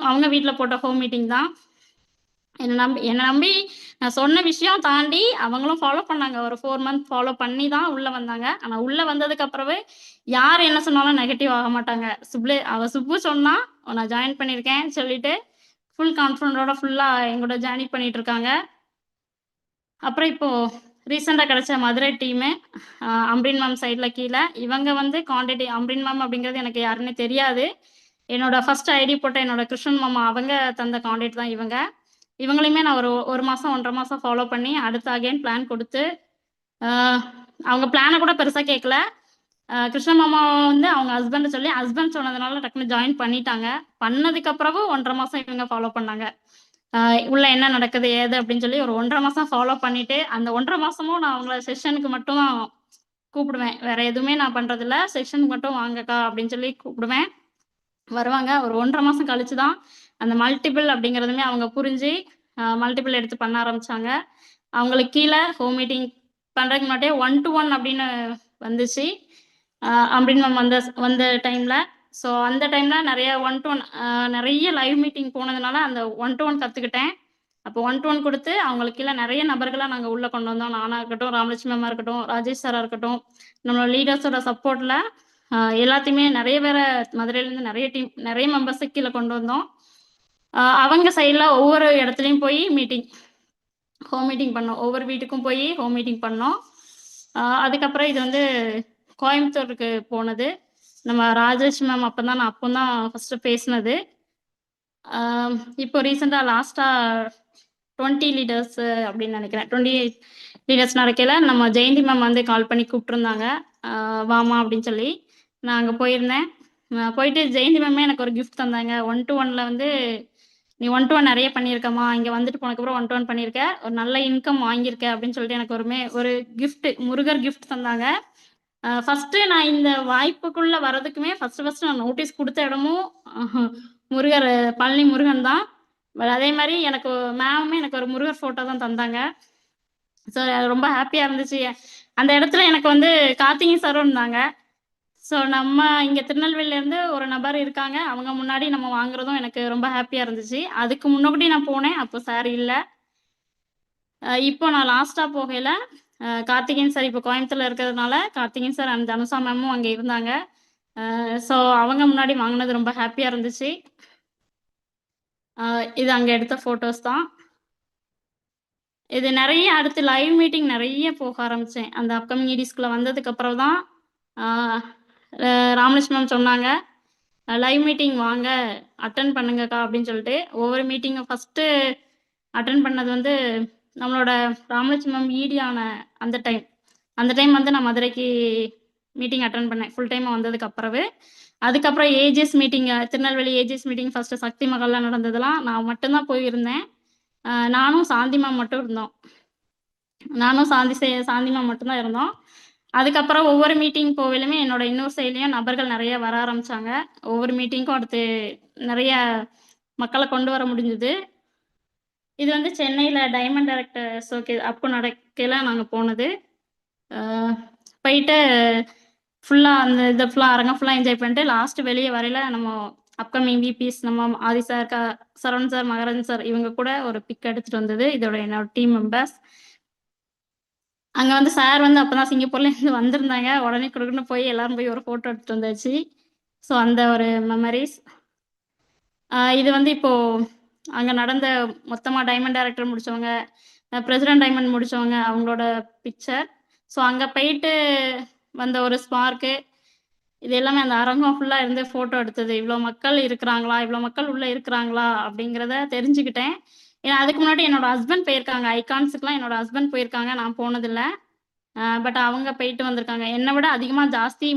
அவங்க வீட்டில் போட்ட ஹோம் மீட்டிங் தான். என்னை நம்பி நான் சொன்ன விஷயம் தாண்டி அவங்களும் ஃபாலோ பண்ணாங்க. ஒரு 4 மந்த் ஃபாலோ பண்ணி தான் உள்ளே வந்தாங்க. ஆனால் உள்ளே வந்ததுக்கு அப்புறமே யார் என்ன சொன்னாலும் நெகட்டிவ் ஆக மாட்டாங்க. சுப்பு சொன்னா நான் ஜாயின் பண்ணியிருக்கேன் சொல்லிட்டு ஃபுல் கான்ஃபிடண்டோட ஃபுல்லாக எங்களோட ஜாயின் பண்ணிட்டு இருக்காங்க. அப்புறம் இப்போ ரீசெண்டாக கிடைச்ச மதுரை டீமு அம்ரின் மேம் சைடில் கீழே இவங்க வந்து கான்டாக்ட். அம்ரின் மேம் அப்படிங்கிறது எனக்கு யாருன்னு தெரியாது. என்னோட ஃபர்ஸ்ட் ஐடி போட்ட என்னோட கிருஷ்ணன் மாமா அவங்க தந்த கான்டாக்ட் தான் இவங்க. இவங்களையுமே நான் ஒரு மாதம் 1.5 மாதம் ஃபாலோ பண்ணி அடுத்து அகைன் பிளான் கொடுத்து அவங்க பிளானை கூட பெருசாக கேட்கல. கிருஷ்ண மாமா வந்து அவங்க ஹஸ்பண்டை சொல்லி ஹஸ்பண்ட் சொன்னதுனால டக்குன்னு ஜாயின் பண்ணிட்டாங்க. பண்ணதுக்கப்புறம் 1.5 மாதம் இவங்க ஃபாலோ பண்ணாங்க. உள்ள என்ன நடக்குது ஏது அப்படின்னு சொல்லி ஒரு 1.5 மாதம் ஃபாலோ பண்ணிட்டு அந்த 1.5 மாதமும் நான் அவங்கள செஷனுக்கு மட்டும் கூப்பிடுவேன். வேற எதுவுமே நான் பண்ணுறதில்ல. செஷனுக்கு மட்டும் வாங்கக்கா அப்படின்னு சொல்லி கூப்பிடுவேன். வருவாங்க. ஒரு 1.5 மாதம் கழிச்சு தான் அந்த மல்டிபிள் அப்படிங்கிறதுமே அவங்க புரிஞ்சு மல்டிபிள் எடுத்து பண்ண ஆரம்பித்தாங்க. அவங்களுக்கு கீழே ஹோம் மீட்டிங் பண்ணுறதுக்கு முன்னாடியே 1-to-1 அப்படின்னு வந்துச்சு. அம்பின் மேம் வந்த டைமில். ஸோ அந்த டைமில் நிறைய 1-to-1 நிறைய லைவ் மீட்டிங் போனதுனால அந்த 1-to-1 கற்றுக்கிட்டேன். அப்போ 1-to-1 கொடுத்து அவங்களுக்கு கீழே நிறைய நபர்களாக நாங்கள் உள்ளே கொண்டு வந்தோம். நானாக இருக்கட்டும், ராமலட்சுமி மேமாக இருக்கட்டும், ராஜேஷ் சாராக இருக்கட்டும், நம்மளோட லீடர்ஸோட சப்போர்ட்டில் எல்லாத்தையுமே நிறைய பேரை மதுரையிலேருந்து நிறைய மெம்பர்ஸை கீழே கொண்டு வந்தோம். அவங்க சைடில் ஒவ்வொரு இடத்துலையும் போய் ஹோம் மீட்டிங் பண்ணோம். ஒவ்வொரு வீட்டுக்கும் போய் ஹோம் மீட்டிங் பண்ணோம். அதுக்கப்புறம் இது வந்து கோயம்புத்தூருக்கு போனது. நம்ம ராஜலட்சுமி மேம் அப்போ தான் ஃபஸ்ட்டு பேசினது. இப்போ ரீசெண்டாக லாஸ்ட்டாக 20 லீடர்ஸ் அப்படின்னு நினைக்கிறேன். 28 லீடர்ஸ் நடக்கையில் நம்ம ஜெயந்தி மேம் வந்து கால் பண்ணி கூப்பிட்ருந்தாங்க, வாமா அப்படின்னு சொல்லி. நான் அங்கே போயிருந்தேன். போயிட்டு ஜெயந்தி மேமே எனக்கு ஒரு கிஃப்ட் தந்தாங்க. 1-to-1 வந்து நீ 1-to-1 நிறைய பண்ணியிருக்கம்மா, இங்கே வந்துட்டு போனதுக்கப்புறம் 1-to-1 பண்ணியிருக்க, ஒரு நல்ல இன்கம் வாங்கியிருக்க அப்படின்னு சொல்லிட்டு எனக்கு ஒரு கிஃப்ட், முருகர் கிஃப்ட் தந்தாங்க. ஃபஸ்ட்டு நான் இந்த வாய்ப்புக்குள்ளே வரதுக்குமே ஃபஸ்ட்டு நான் நோட்டீஸ் கொடுத்த இடமும் முருகர், பழனி முருகன் தான். பட் அதே மாதிரி எனக்கு மேமுமே எனக்கு ஒரு முருகர் ஃபோட்டோ தான் தந்தாங்க. ஸோ ரொம்ப ஹாப்பியாக இருந்துச்சு. அந்த இடத்துல எனக்கு வந்து கார்த்திகை சாரும் இருந்தாங்க. ஸோ நம்ம இங்கே திருநெல்வேலியிலேருந்து ஒரு நபர் இருக்காங்க, அவங்க முன்னாடி நம்ம வாங்குறதும் எனக்கு ரொம்ப ஹாப்பியாக இருந்துச்சு. அதுக்கு முன்னாடி நான் போனேன், அப்போ சார் இல்லை. இப்போ நான் லாஸ்ட்டாக போகையில் கார்த்திகேயன் சார் இப்போ கோயம்புத்தூர்ல இருக்கிறதுனால கார்த்திகேயன் சார் அண்ட் தனுஷா மேமும் அங்கே இருந்தாங்க. ஸோ அவங்க முன்னாடி வாங்கினது ரொம்ப ஹாப்பியாக இருந்துச்சு. இது அங்கே எடுத்த ஃபோட்டோஸ் தான். இது நிறைய அடுத்து லைவ் மீட்டிங் நிறைய போக ஆரம்பித்தேன். அந்த அப்கமிங் ஈடிஸ்குள்ளே வந்ததுக்கப்புறம் தான் ராமலட்சுமி மேம் சொன்னாங்க, லைவ் மீட்டிங் வாங்க அட்டன் பண்ணுங்கக்கா அப்படின்னு சொல்லிட்டு. ஒவ்வொரு மீட்டிங்கும் ஃபஸ்ட்டு அட்டன் பண்ணது வந்து நம்மளோட ராமலட்சுமி மேம் ஈடி ஆன அந்த டைம் வந்து நான் மதுரைக்கு மீட்டிங் அட்டன் பண்ணேன் ஃபுல் டைமாக வந்ததுக்கு அப்புறவு. அதுக்கப்புறம் AGS meeting, Tirunelveli AGS meeting first Sakthi மகாலில் நடந்ததெல்லாம் நான் மட்டும்தான் போயிருந்தேன். நானும் சாந்தி மேம் மட்டும் இருந்தோம். சாந்தி மேம் மட்டும்தான் இருந்தோம். அதுக்கப்புறம் ஒவ்வொரு மீட்டிங் போகலுமே என்னோட இன்னொரு சைட்லேயும் நபர்கள் நிறைய வர ஆரம்பித்தாங்க. ஒவ்வொரு மீட்டிங்க்கும் அடுத்து நிறைய மக்களை கொண்டு வர முடிஞ்சுது. இது வந்து சென்னையில் டைமண்ட் டைரக்டர்ஸ் அப்போ நடக்கையில் நாங்கள் போனது. போயிட்டு ஃபுல்லாக அந்த இதை அரங்கம் ஃபுல்லாக என்ஜாய் பண்ணிட்டு லாஸ்ட்டு வெளியே வரையில் நம்ம அப்கமிங் விபிஸ் நம்ம ஆதி சார், சரவணன் சார், மகராஜன் சார் இவங்க கூட ஒரு பிக் எடுத்துகிட்டு வந்தது என்னோட டீம் மெம்பர்ஸ். அங்கே வந்து சார் வந்து அப்போ தான் சிங்கப்பூர்லேருந்து வந்திருந்தாங்க. உடனே கொடுக்குன்னு போய் எல்லோரும் போய் ஒரு ஃபோட்டோ எடுத்துகிட்டு வந்தாச்சு. ஸோ அந்த ஒரு மெமரிஸ். இது வந்து இப்போது அங்கே நடந்த மொத்தமாக டைமண்ட் டைரக்டர் முடித்தவங்க, பிரசிடென்ட் டைமண்ட் முடித்தவங்க அவங்களோட பிக்சர். ஸோ அங்கே போயிட்டு வந்த ஒரு ஸ்பார்க்கு, இது எல்லாமே அந்த அரங்கம் ஃபுல்லாக இருந்து ஃபோட்டோ எடுத்தது. இவ்வளோ மக்கள் இருக்கிறாங்களா, இவ்வளோ மக்கள் உள்ளே இருக்கிறாங்களா அப்படிங்கிறத தெரிஞ்சுக்கிட்டேன். ஏன்னா அதுக்கு முன்னாடி என்னோட ஹஸ்பண்ட் போயிருக்காங்க, ஐகான்ஸுக்குலாம் என்னோட ஹஸ்பண்ட் போயிருக்காங்க, நான் போனதில்லை. பட் அவங்க போயிட்டு வந்திருக்காங்க. என்னை விட அதிகமாக ஜாஸ்தி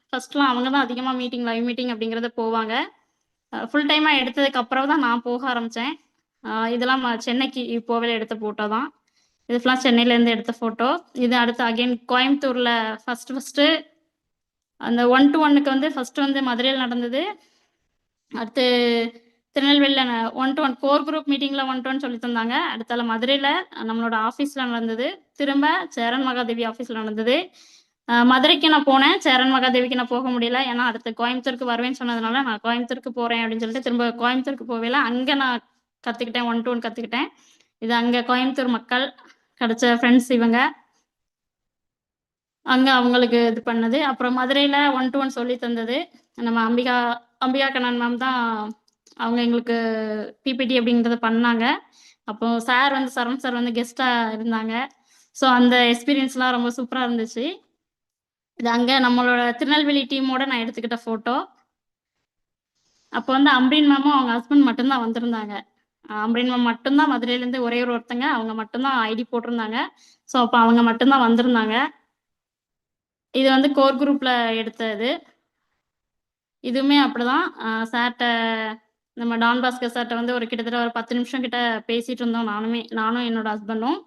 ஃபஸ்ட்லாம் அவங்க தான் அதிகமாக லைவ் மீட்டிங் அப்படிங்கிறத போவாங்க. ஃபுல் டைமாக எடுத்ததுக்கு அப்புறம் தான் நான் போக ஆரம்பித்தேன். இதெல்லாம் சென்னைக்கு போகவே எடுத்த ஃபோட்டோ தான். இது ஃபுல்லாக சென்னையிலேருந்து எடுத்த ஃபோட்டோ. இது அடுத்து அகெயின் கோயம்புத்தூரில் ஃபஸ்ட்டு அந்த 1-to-1க்கு வந்து ஃபஸ்ட்டு வந்து மதுரையில் நடந்தது. அடுத்து திருநெல்வேலியில் 1-to-1 கோர் குரூப் மீட்டிங்கில் 1-to-1 சொல்லி தந்தாங்க. அடுத்தால மதுரையில் நம்மளோட ஆஃபீஸில் நடந்தது. திரும்ப சேரன் மகாதேவி ஆஃபீஸில் நடந்தது. மதுரைக்கு நான் போனேன், சேரன் மகாதேவிக்கு நான் போக முடியல. ஏன்னா அடுத்து கோயம்புத்தூருக்கு வருவேன்னு சொன்னதுனால நான் கோயம்புத்தூருக்கு போகிறேன் அப்படின்னு சொல்லிட்டு திரும்ப கோயம்புத்தூருக்கு போகல. அங்கே நான் கற்றுக்கிட்டேன், 1-to-1 கற்றுக்கிட்டேன். இது அங்கே கோயம்புத்தூர் மக்கள் கிடைச்ச ஃப்ரெண்ட்ஸ் இவங்க. அங்கே அவங்களுக்கு இது பண்ணது. அப்புறம் மதுரையில் 1-to-1 சொல்லி தந்தது நம்ம அம்பிகா கண்ணன் மேம் தான். அவங்க எங்களுக்கு பிபிடி அப்படிங்கிறத பண்ணாங்க. அப்போ சார் வந்து சரண் சார் வந்து கெஸ்ட்டாக இருந்தாங்க. ஸோ அந்த எக்ஸ்பீரியன்ஸ்லாம் ரொம்ப சூப்பராக இருந்துச்சு. இது அங்கே நம்மளோட திருநெல்வேலி டீமோட நான் எடுத்துக்கிட்ட ஃபோட்டோ. அப்போ வந்து அம்ரீன் மேமும் அவங்க ஹஸ்பண்ட் மட்டும்தான் வந்திருந்தாங்க. அம்ரீன் மேம் மட்டும்தான் மதுரையிலேருந்து ஒருத்தங்க, அவங்க மட்டும்தான் ஐடி போட்டிருந்தாங்க. ஸோ அப்போ அவங்க மட்டும்தான் வந்திருந்தாங்க. இது வந்து கோர் குரூப்பில் எடுத்தது. இதுவுமே அப்படிதான். சார்கிட்ட நம்ம டான் பாஸ்கர் சார்கிட்ட வந்து கிட்டத்தட்ட ஒரு 10 நிமிஷம் கிட்ட பேசிகிட்டு இருந்தோம். நானும் என்னோட ஹஸ்பண்டும்.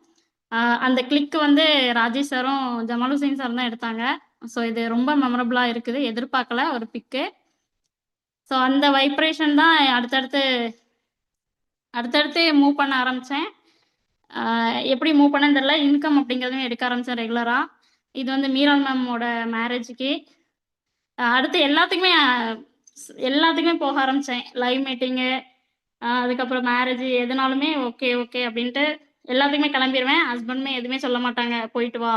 அந்த கிளிக்கு வந்து ராஜேஷ் சாரும் ஜமால் ஹுசைன் சாரும் தான் எடுத்தாங்க. ஸோ இது ரொம்ப மெமரபுளாக இருக்குது. எதிர்பார்க்கல ஒரு பிக்கு. ஸோ அந்த வைப்ரேஷன் தான் அடுத்தடுத்து மூவ் பண்ண ஆரம்பித்தேன். எப்படி மூவ் பண்ணேன்னு தெரியல. இன்கம் அப்படிங்கிறதுமே எடுக்க ஆரம்பிச்சேன் ரெகுலரா. இது வந்து மீரான் மேமோட மேரேஜுக்கு. அடுத்து எல்லாத்துக்குமே போக ஆரம்பிச்சேன். லைவ் மீட்டிங்கு, அதுக்கப்புறம் மேரேஜ் எதுனாலுமே ஓகே, ஓகே அப்படின்ட்டு எல்லாத்துக்குமே கிளம்பிருவேன். ஹஸ்பண்டுமே எதுவுமே சொல்ல மாட்டாங்க. போயிட்டு வா.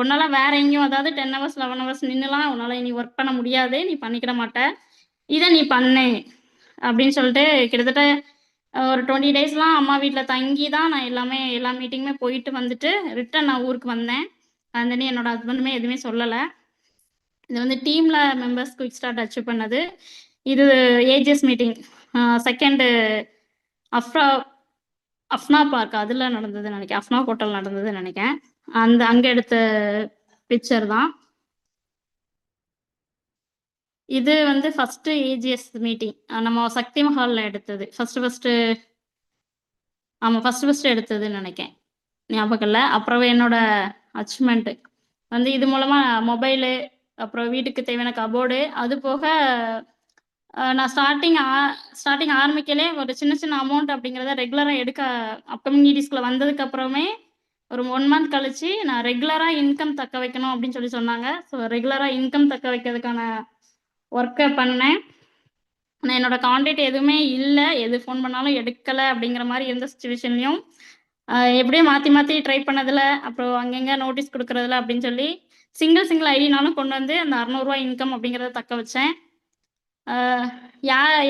உன்னால வேற எங்கேயும் அதாவது 10 ஹவர்ஸ் 11 ஹவர்ஸ் நின்னுலாம் உன்னால இனி ஒர்க் பண்ண முடியாது. நீ பண்ணிக்கிட மாட்ட. இத நீ பண்ணு அப்படின்னு சொல்லிட்டு கிட்டத்தட்ட ஒரு 20 டேஸ்லாம் அம்மா வீட்ல தங்கி தான் நான் எல்லா மீட்டிங்குமே போயிட்டு வந்துட்டு ரிட்டர்ன் நான் ஊருக்கு வந்தேன். அண்ட் என்னோட ஹஸ்பண்டுமே எதுவுமே சொல்லல. இது வந்து டீம்ல மெம்பர்ஸ் குயிக் ஸ்டார்ட் அச்சீவ் பண்ணது. இது AGS meeting second Afra Afna park அதுல நடந்ததுன்னு நினைக்கிறேன். அஃப்னா ஹோட்டல் நடந்ததுன்னு நினைக்கிறேன். அங்க எடுத்த பிக்சர் தான். இது வந்து ஃபர்ஸ்ட் ஏஜிஎஸ் மீட்டிங் நம்ம சக்தி மஹால்ல எடுத்தது. ஃபர்ஸ்ட் எடுத்ததுன்னு நினைக்கிறேன். ஞாபகம் இல்லை. அப்புறம் என்னோட அச்சீவ்மெண்ட் வந்து இது மூலமா மொபைலு, அப்புறம் வீட்டுக்கு தேவையான கபோர்டு, அது போக நான் ஸ்டார்டிங் ஆரம்பிக்கலே ஒரு சின்ன சின்ன அமௌண்ட் அப்படிங்கிறத ரெகுலரா எடுக்க அப்கமிங் நீடிஸ்குள்ள வந்ததுக்கு அப்புறமே ஒரு 1 மந்த் கழிச்சு நான் ரெகுலரா இன்கம் தக்க வைக்கணும் அப்படின்னு சொல்லி சொன்னாங்க. ஸோ ரெகுலரா இன்கம் தக்க வைக்கிறதுக்கான ஒர்க்கை பண்ணேன். நான் என்னோட கான்டாக்ட் எதுவுமே இல்லை, எது ஃபோன் பண்ணாலும் எடுக்கலை அப்படிங்கிற மாதிரி எந்த சுச்சுவேஷன்லையும் எப்படியும் மாற்றி ட்ரை பண்ணதில், அப்புறம் அங்கங்கே நோட்டீஸ் கொடுக்குறதுல அப்படின்னு சொல்லி சிங்கிள் ஐடினாலும் கொண்டு வந்து அந்த 600 இன்கம் அப்படிங்கிறத தக்க வச்சேன்.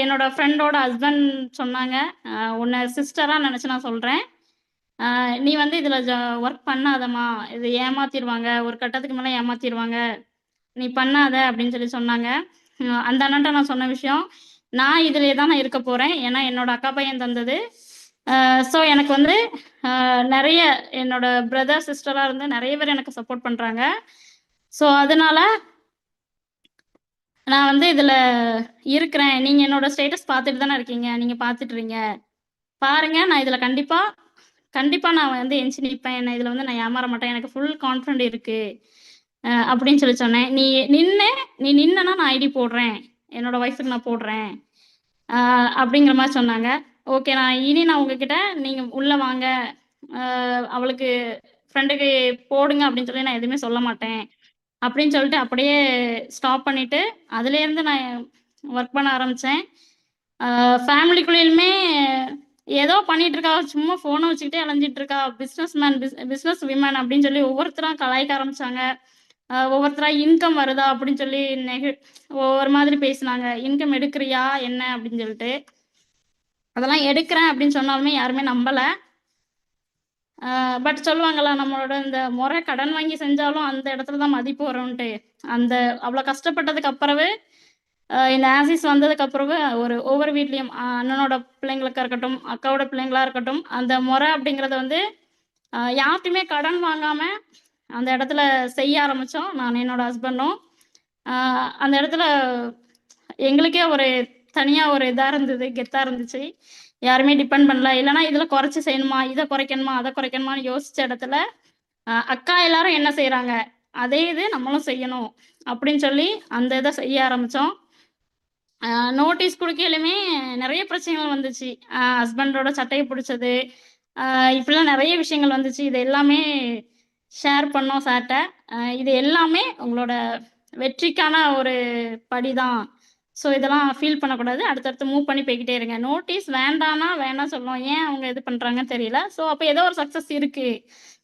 என்னோட ஃப்ரெண்டோட ஹஸ்பண்ட் சொன்னாங்க, உன்னை சிஸ்டராக நினச்சி நான் சொல்கிறேன், நீ வந்து இதில் ஒர்க் பண்ணாதம்மா, இது ஏமாத்திடுவாங்க, ஒரு கட்டத்துக்கு மேலே ஏமாத்திடுவாங்க, நீ பண்ணாத அப்படின்னு சொல்லி சொன்னாங்க. அந்த அண்ணன்ட்ட நான் சொன்ன விஷயம், நான் இதிலே தான் நான் இருக்க போகிறேன், ஏன்னா என்னோட அக்கா பையன் தந்தது. ஸோ எனக்கு வந்து நிறைய என்னோட பிரதர் சிஸ்டராக இருந்து நிறைய பேர் எனக்கு சப்போர்ட் பண்ணுறாங்க. ஸோ அதனால நான் வந்து இதில் இருக்கிறேன். நீங்கள் என்னோட ஸ்டேட்டஸ் பார்த்துட்டு தானே இருக்கீங்க, நீங்கள் பார்த்துட்றீங்க, பாருங்க, நான் இதில் கண்டிப்பாக நான் வந்து எஞ்சி நிற்பேன், என்ன இதில் வந்து நான் ஏமாற மாட்டேன், எனக்கு ஃபுல் கான்ஃபிடென்ட் இருக்குது அப்படின்னு சொல்லி சொன்னேன். நீ நின்னா நான் ஐடி போடுறேன், என்னோட ஒய்ஃபுக்கு நான் போடுறேன் அப்படிங்கிற மாதிரி சொன்னாங்க. ஓகே, நான் உங்ககிட்ட நீங்கள் உள்ளே வாங்க, அவளுக்கு ஃப்ரெண்டுக்கு போடுங்க அப்படின்னு சொல்லி நான் எதுவுமே சொல்ல மாட்டேன் அப்படின்னு சொல்லிட்டு அப்படியே ஸ்டாப் பண்ணிவிட்டு அதுலேருந்து நான் ஒர்க் பண்ண ஆரம்பித்தேன். ஃபேமிலிக்குள்ளேயுமே ஏதோ பண்ணிட்டு இருக்கா, சும்மா ஃபோனை வச்சுக்கிட்டே அலைஞ்சிட்டு இருக்கா, பிஸ்னஸ் விமன் அப்படின்னு சொல்லி ஒவ்வொருத்தராக கலாய்க்க ஆரம்பித்தாங்க. ஒவ்வொருத்தராக இன்கம் வருதா அப்படின்னு சொல்லி ஒவ்வொரு மாதிரி பேசினாங்க. இன்கம் எடுக்கிறியா என்ன அப்படின்னு சொல்லிட்டு, அதெல்லாம் எடுக்கிறேன் அப்படின்னு சொன்னாலுமே யாருமே நம்பலை. பட் சொல்லுவாங்கல்ல, நம்மளோட இந்த முறை கடன் வாங்கி செஞ்சாலும் அந்த இடத்துல தான் மதிப்பு வரும்ன்ட்டு, அந்த அவ்வளோ கஷ்டப்பட்டதுக்கு அப்புறவே இந்த ஆசிஸ் வந்ததுக்கு அப்புறவு ஒவ்வொரு வீட்லேயும் அண்ணனோட பிள்ளைங்களுக்கா இருக்கட்டும், அக்காவோட பிள்ளைங்களா இருக்கட்டும், அந்த முறை அப்படிங்கிறத வந்து யார்கிட்டையுமே கடன் வாங்காமல் அந்த இடத்துல செய்ய ஆரம்பித்தோம். நான் என்னோட ஹஸ்பண்டும் அந்த இடத்துல எங்களுக்கே ஒரு தனியாக ஒரு இதாக இருந்தது, கெத்தாக இருந்துச்சு. யாருமே டிபெண்ட் பண்ணல. இல்லைனா இதில் குறைச்சி செய்யணுமா, இதை குறைக்கணுமா, அதை குறைக்கணுமான்னு யோசித்த இடத்துல அக்கா எல்லாரும் என்ன செய்கிறாங்க, அதே இது நம்மளும் செய்யணும் அப்படின்னு சொல்லி அந்த இதை செய்ய ஆரம்பித்தோம். நோட்டீஸ் கொடுக்கையிலுமே நிறைய பிரச்சனைகள் வந்துச்சு. ஹஸ்பண்டோட சட்டையை பிடிச்சது, இப்படிலாம் நிறைய விஷயங்கள் வந்துச்சு. இது எல்லாமே ஷேர் பண்ணோம் சார்ட்ட. இது எல்லாமே உங்களோட வெற்றிக்கான ஒரு படி தான். ஸோ இதெல்லாம் ஃபீல் பண்ணக்கூடாது, அடுத்தடுத்து மூவ் பண்ணி போய்கிட்டே இருங்க. நோட்டீஸ் வேணாம் சொல்லுவோம், ஏன் அவங்க இது பண்ணுறாங்கன்னு தெரியல. ஸோ அப்போ ஏதோ ஒரு சக்ஸஸ் இருக்குது,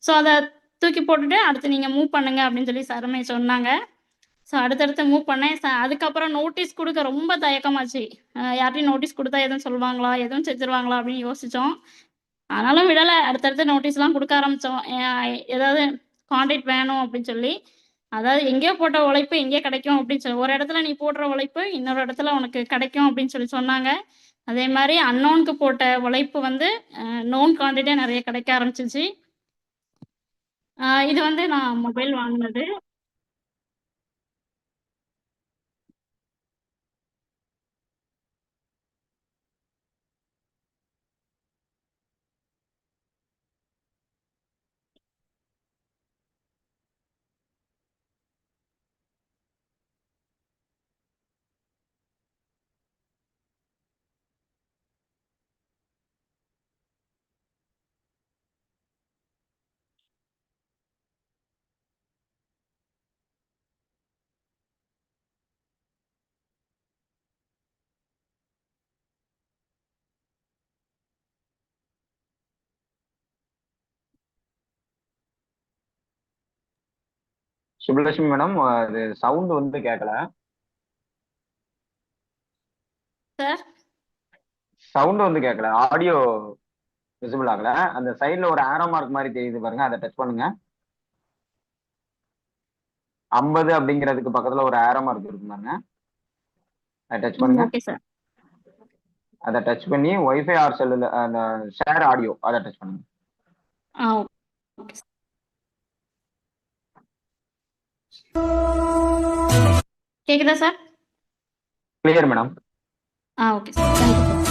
ஸோ அதை தூக்கி போட்டுட்டு அடுத்து நீங்கள் மூவ் பண்ணுங்க அப்படின்னு சொல்லி சரமே சொன்னாங்க. ஸோ அடுத்தடுத்து மூவ் பண்ணேன். அதுக்கப்புறம் நோட்டீஸ் கொடுக்க ரொம்ப தயக்கமாச்சு. யார்ட்டையும் நோட்டீஸ் கொடுத்தா எதுவும் சொல்லுவாங்களா, எதுவும் செஞ்சுருவாங்களா அப்படின்னு யோசித்தோம். ஆனாலும் விடலை, அடுத்தடுத்து நோட்டீஸ்லாம் கொடுக்க ஆரம்பித்தோம். ஏதாவது கான்டாக்ட் வேணும் அப்படின்னு சொல்லி. அதாவது எங்கேயோ போட்ட உழைப்பு எங்கேயோ கிடைக்கும் அப்படின்னு சொல்லி, ஒரு இடத்துல நீ போடுற உழைப்பு இன்னொரு இடத்துல உனக்கு கிடைக்கும் அப்படின்னு சொல்லி சொன்னாங்க. அதே மாதிரி அன்னோனுக்கு போட்ட உழைப்பு வந்து நோன் கான்டாக்டே நிறைய கிடைக்க ஆரம்பிச்சிச்சு. இது வந்து நான் மொபைல் வாங்கினது. சுப்புலட்சுமி மேடம், அது சவுண்ட் வந்து கேட்கல. சார் சவுண்ட் வந்து கேட்கல, ஆடியோ விசிபிள் ஆகல. அந்த சைடுல ஒரு ஆரோ மார்க் மாதிரி தெரியுது பாருங்க, அதை டச் பண்ணுங்க. 50 அப்படிங்கிறதுக்கு பக்கத்துல ஒரு ஆரோ மார்க் இருக்கு பாருங்க, அதை டச் பண்ணுங்க. Okay sir. அதை டச் பண்ணி ஒய்ஃபை ஆர் செல்லுல அந்த ஷேர் ஆடியோ அதை டச் பண்ணுங்க. Okay sir. கேக்குதா sir? Clear madam. Okay sir. Thank you sir.